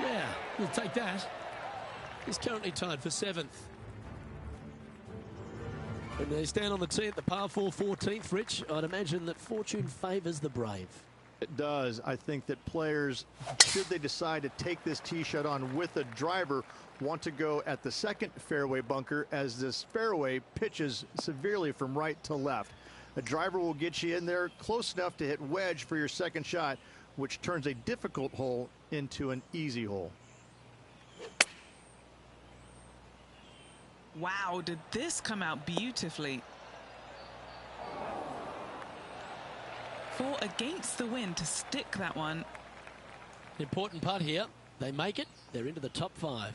Speaker 7: Yeah, we'll take that.
Speaker 1: is currently tied for 7th. And they stand on the tee at the par 4 14th, Rich. I'd imagine that fortune favours the brave.
Speaker 4: It does. I think that players, should they decide to take this tee shot on with a driver, want to go at the second fairway bunker, as this fairway pitches severely from right to left. A driver will get you in there close enough to hit wedge for your second shot, which turns a difficult hole into an easy hole.
Speaker 2: Wow, did this come out beautifully? Fought against the wind to stick that one.
Speaker 1: Important putt here. They make it. They're into the top 5.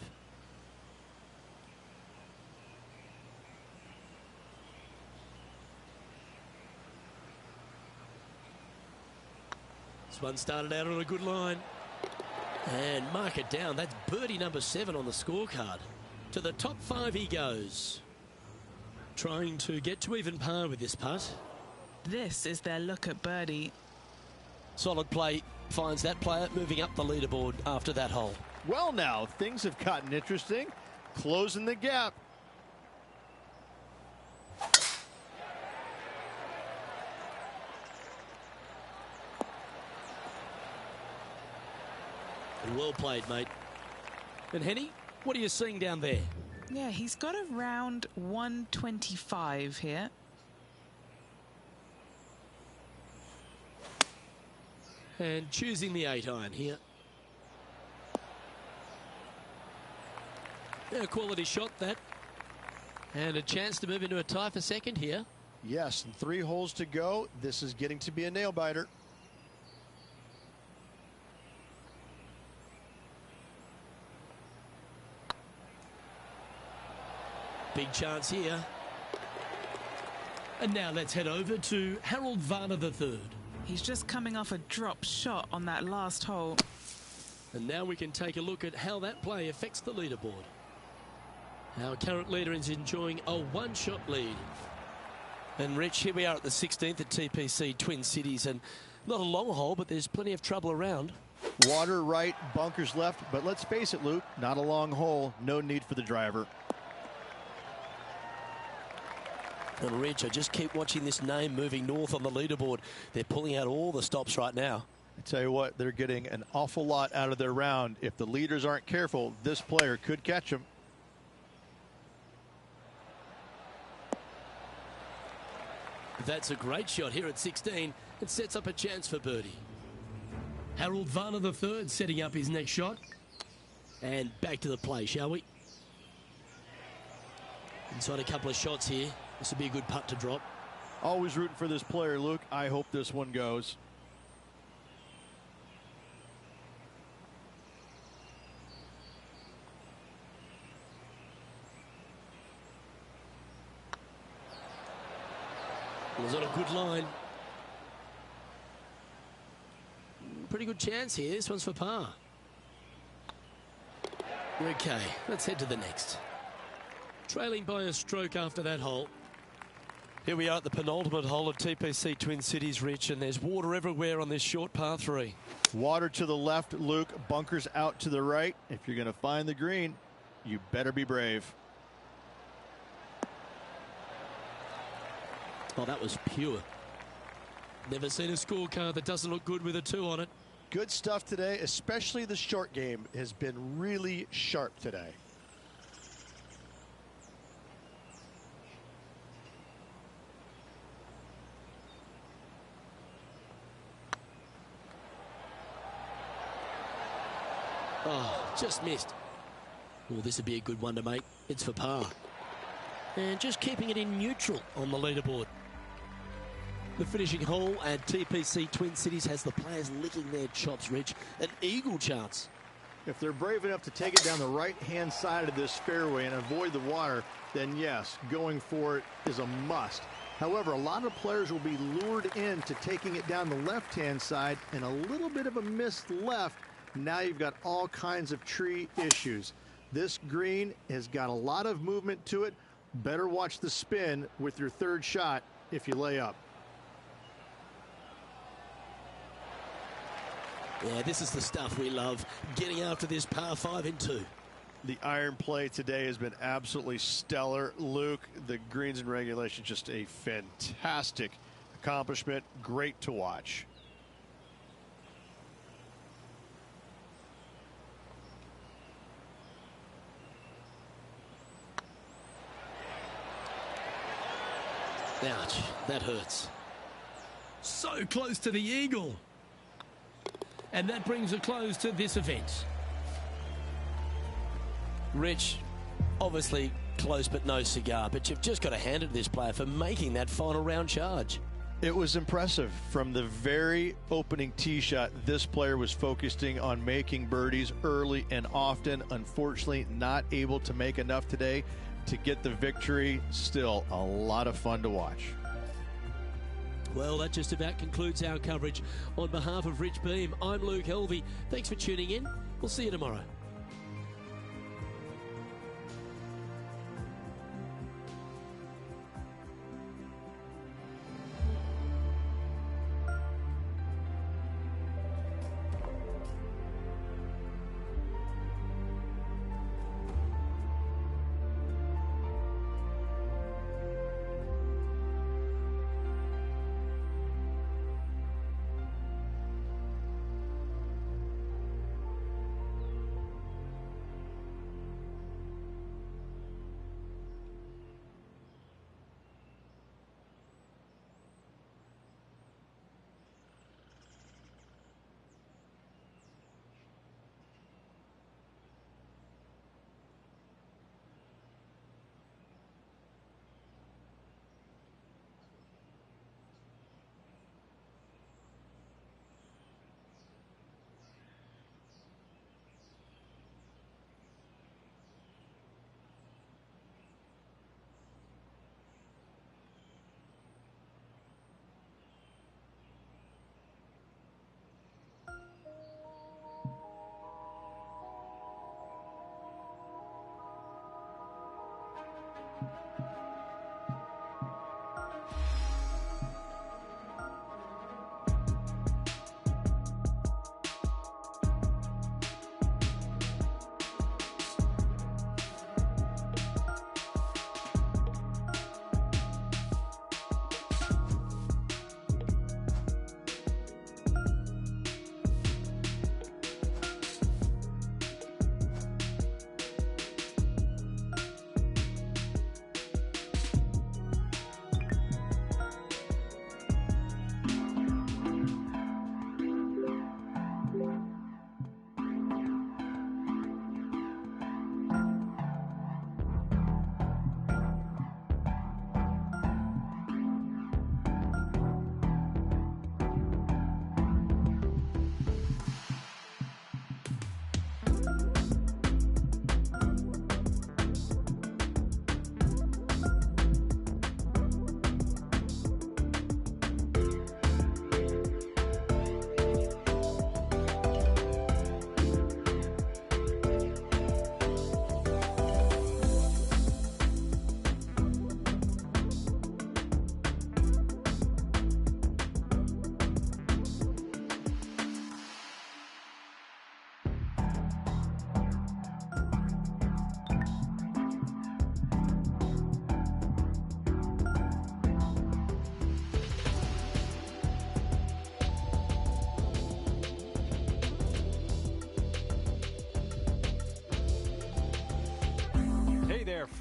Speaker 1: This one started out on a good line. And mark it down. That's birdie number 7 on the scorecard. To the top 5 he goes. Trying to get to even par with this putt.
Speaker 2: This is their look at birdie.
Speaker 1: Solid play finds that player moving up the leaderboard after that hole.
Speaker 4: Well, now things have gotten interesting. Closing the gap.
Speaker 1: Well played, mate. And Henny, what are you seeing down there?
Speaker 2: Yeah, he's got around 125 here.
Speaker 1: And choosing the 8-iron here. A quality shot, that. And a chance to move into a tie for second here.
Speaker 4: Yes, and 3 holes to go. This is getting to be a nail-biter.
Speaker 1: Big chance here. And now let's head over to Harold Varner III.
Speaker 2: He's just coming off a drop shot on that last hole.
Speaker 1: And now we can take a look at how that play affects the leaderboard. Our current leader is enjoying a 1-shot lead. And Rich, here we are at the 16th at TPC Twin Cities, and not a long hole, but there's plenty of trouble around.
Speaker 4: Water right, bunkers left, but let's face it, Luke, not a long hole, no need for the driver.
Speaker 1: And Rich, I just keep watching this name moving north on the leaderboard. They're pulling out all the stops right now.
Speaker 4: I tell you what, they're getting an awful lot out of their round. If the leaders aren't careful, this player could catch them.
Speaker 1: That's a great shot here at 16. It sets up a chance for birdie.
Speaker 7: Harold Varner III setting up his next shot.
Speaker 1: And back to the play, shall we? Inside a couple of shots here. This would be a good putt to drop.
Speaker 4: Always rooting for this player, Luke. I hope this one goes.
Speaker 1: Was on a good line. Pretty good chance here. This one's for par. Okay, let's head to the next. Trailing by a stroke after that hole. Here we are at the penultimate hole of TPC Twin Cities, Rich, and there's water everywhere on this short par 3.
Speaker 4: Water to the left, Luke. Bunkers out to the right. If you're going to find the green, you better be brave.
Speaker 1: Oh, that was pure. Never seen a scorecard that doesn't look good with a 2 on it.
Speaker 3: Good stuff today, especially the short game has been really sharp today.
Speaker 1: Oh, just missed. Well, this would be a good one to make. It's for par. And just keeping it in neutral on the leaderboard. The finishing hole at TPC Twin Cities has the players licking their chops, Rich. An eagle chance.
Speaker 4: If they're brave enough to take it down the right-hand side of this fairway and avoid the water, then yes, going for it is a must. However, a lot of players will be lured into taking it down the left-hand side, and a little bit of a missed left. Now you've got all kinds of tree issues. This green has got a lot of movement to it. Better watch the spin with your third shot if you lay up.
Speaker 1: Yeah, this is the stuff we love. Getting after this par 5 in 2.
Speaker 4: The iron play today has been absolutely stellar. Luke, the greens and regulation, just a fantastic accomplishment. Great to watch.
Speaker 1: Ouch, that hurts.
Speaker 7: So close to the eagle. And that brings a close to this event.
Speaker 1: Rich, obviously close but no cigar, but you've just got to hand it to this player for making that final round charge.
Speaker 4: It was impressive. From the very opening tee shot, this player was focusing on making birdies early and often. Unfortunately, not able to make enough today to get the victory. Still a lot of fun to watch.
Speaker 1: Well, that just about concludes our coverage. On behalf of Rich Beem, I'm Luke Helvey. Thanks for tuning in. We'll see you tomorrow.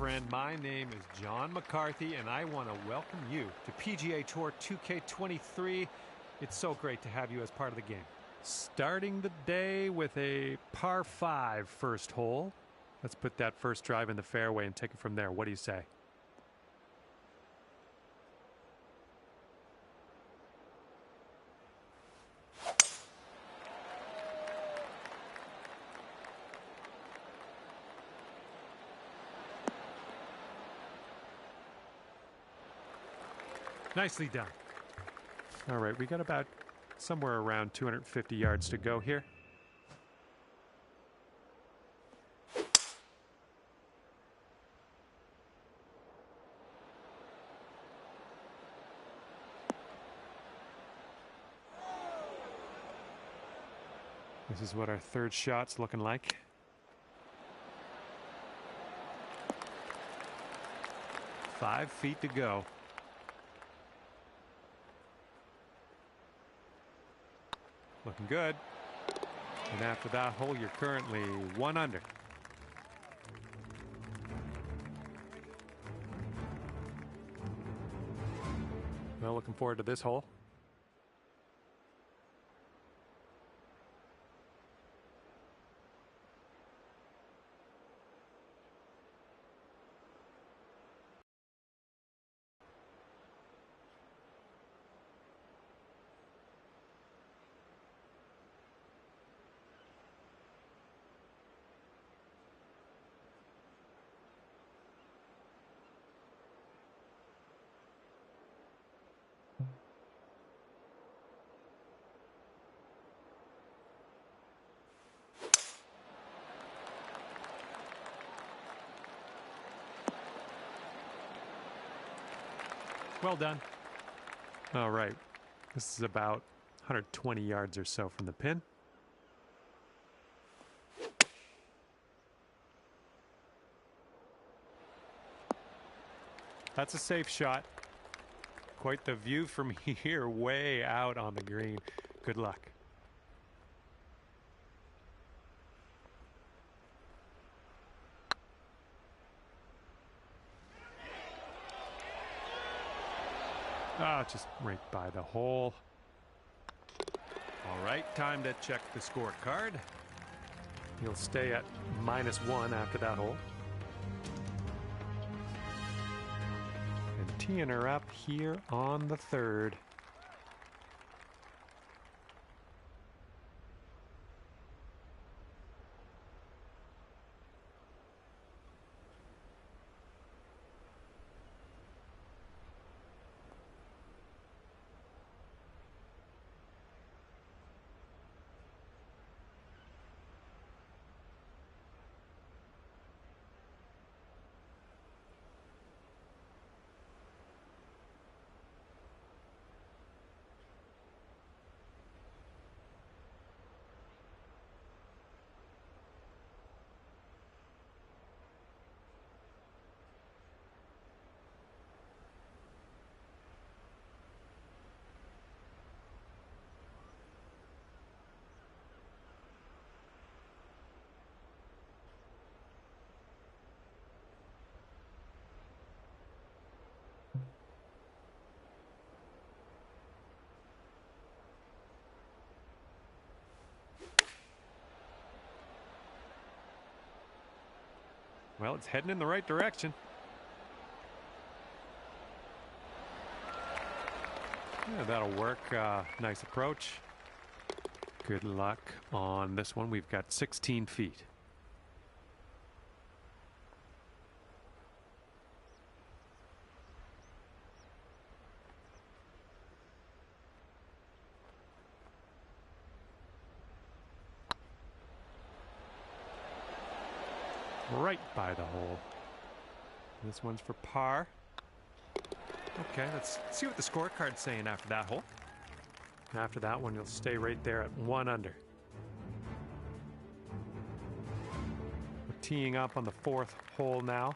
Speaker 6: friend. My name is John McCarthy, and I want to welcome you to PGA Tour 2K23. It's so great to have you as part of the game. Starting the day with a par 5 first hole. Let's put that first drive in the fairway and take it from there. What do you say? Nicely done. All right, we got about somewhere around 250 yards to go here. This is what our third shot's looking like. 5 feet to go. Looking good. And after that hole, you're currently 1 under. Well, looking forward to this hole. Well done. All right. This is about 120 yards or so from the pin. That's a safe shot. Quite the view from here, way out on the green. Good luck. Ah, just right by the hole. All right, time to check the scorecard. He'll stay at -1 after that hole. And teeing her up here on the 3rd. Well, it's heading in the right direction. Yeah, that'll work. Nice approach. Good luck on this one. We've got 16 feet. Right by the hole. This one's for par. Okay, let's see what the scorecard's saying after that hole. After that one, you'll stay right there at 1 under. We're teeing up on the 4th hole now.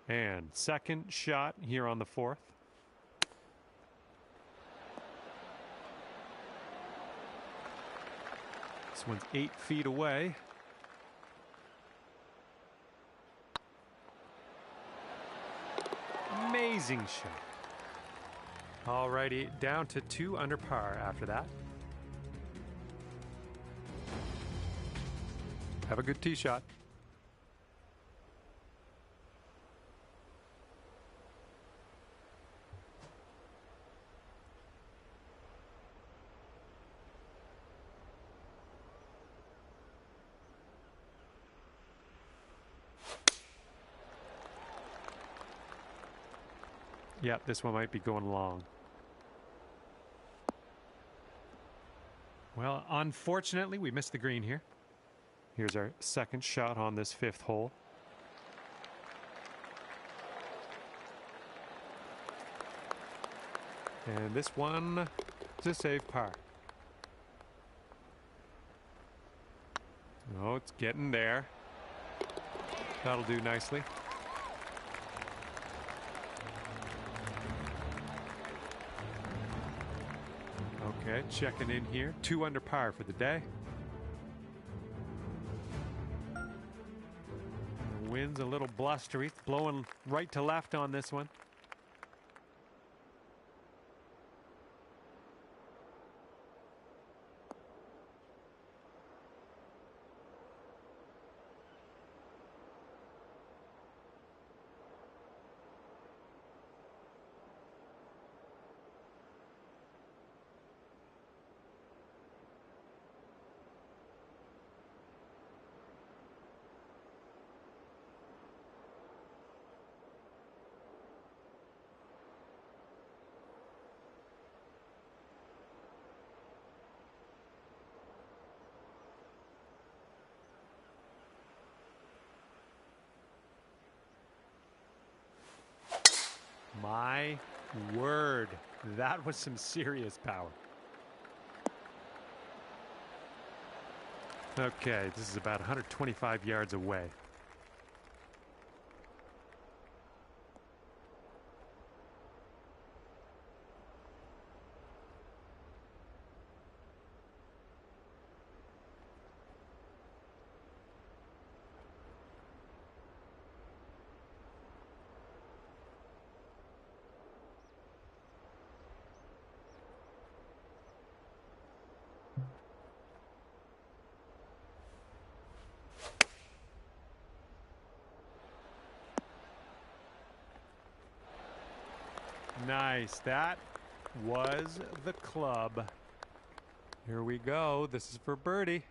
Speaker 6: And second shot here on the 4th. This one's 8 feet away. Amazing shot. Alrighty, down to 2 under par after that. Have a good tee shot. Yep, this one might be going long. Well, unfortunately, we missed the green here. Here's our second shot on this 5th hole. And this one is a save par. Oh, it's getting there. That'll do nicely. Okay, checking in here. 2 under par for the day. The wind's a little blustery. It's blowing right to left on this one. My word, that was some serious power. Okay, this is about 125 yards away. Nice. That was the club. Here we go. This is for birdie.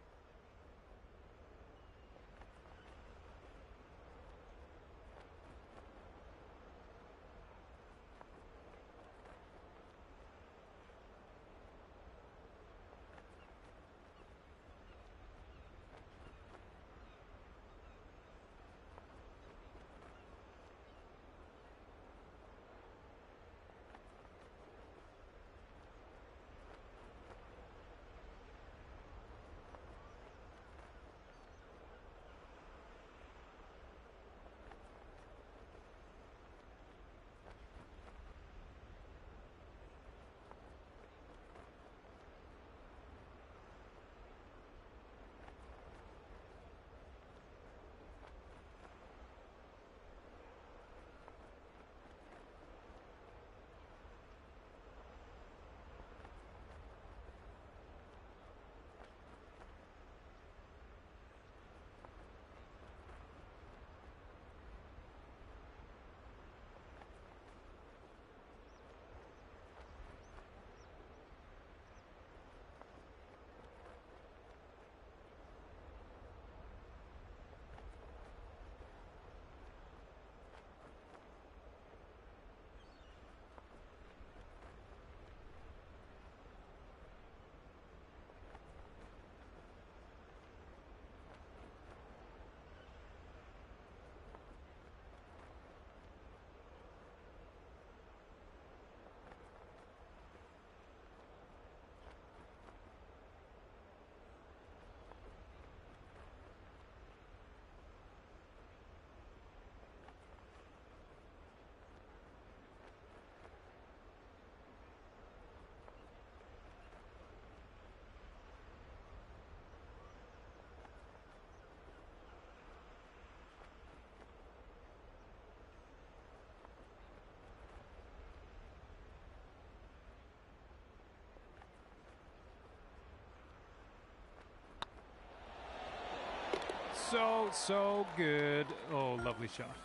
Speaker 6: so good. Oh, lovely shot.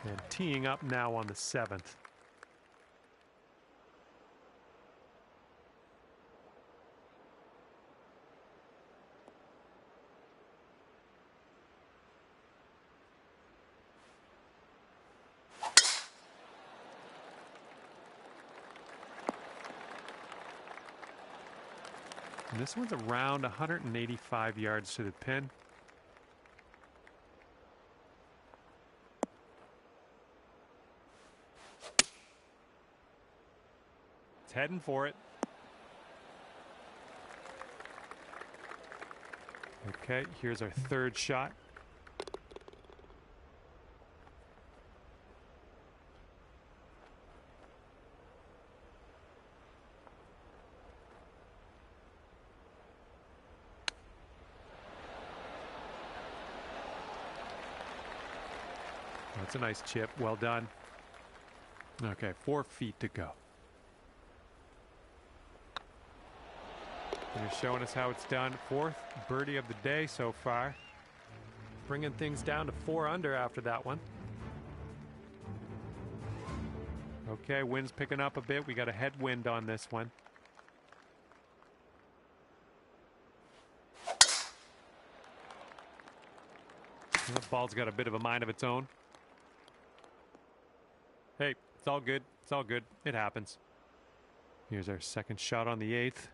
Speaker 6: And teeing up now on the 7th. And this one's around 185 yards to the pin. It's heading for it. Okay, here's our 3rd shot. That's a nice chip. Well done. Okay, 4 feet to go. They're showing us how it's done. 4th birdie of the day so far. Bringing things down to 4 under after that one. Okay, wind's picking up a bit. We got a headwind on this one. The ball's got a bit of a mind of its own. Hey, it's all good. It's all good. It happens. Here's our 2nd shot on the 8th.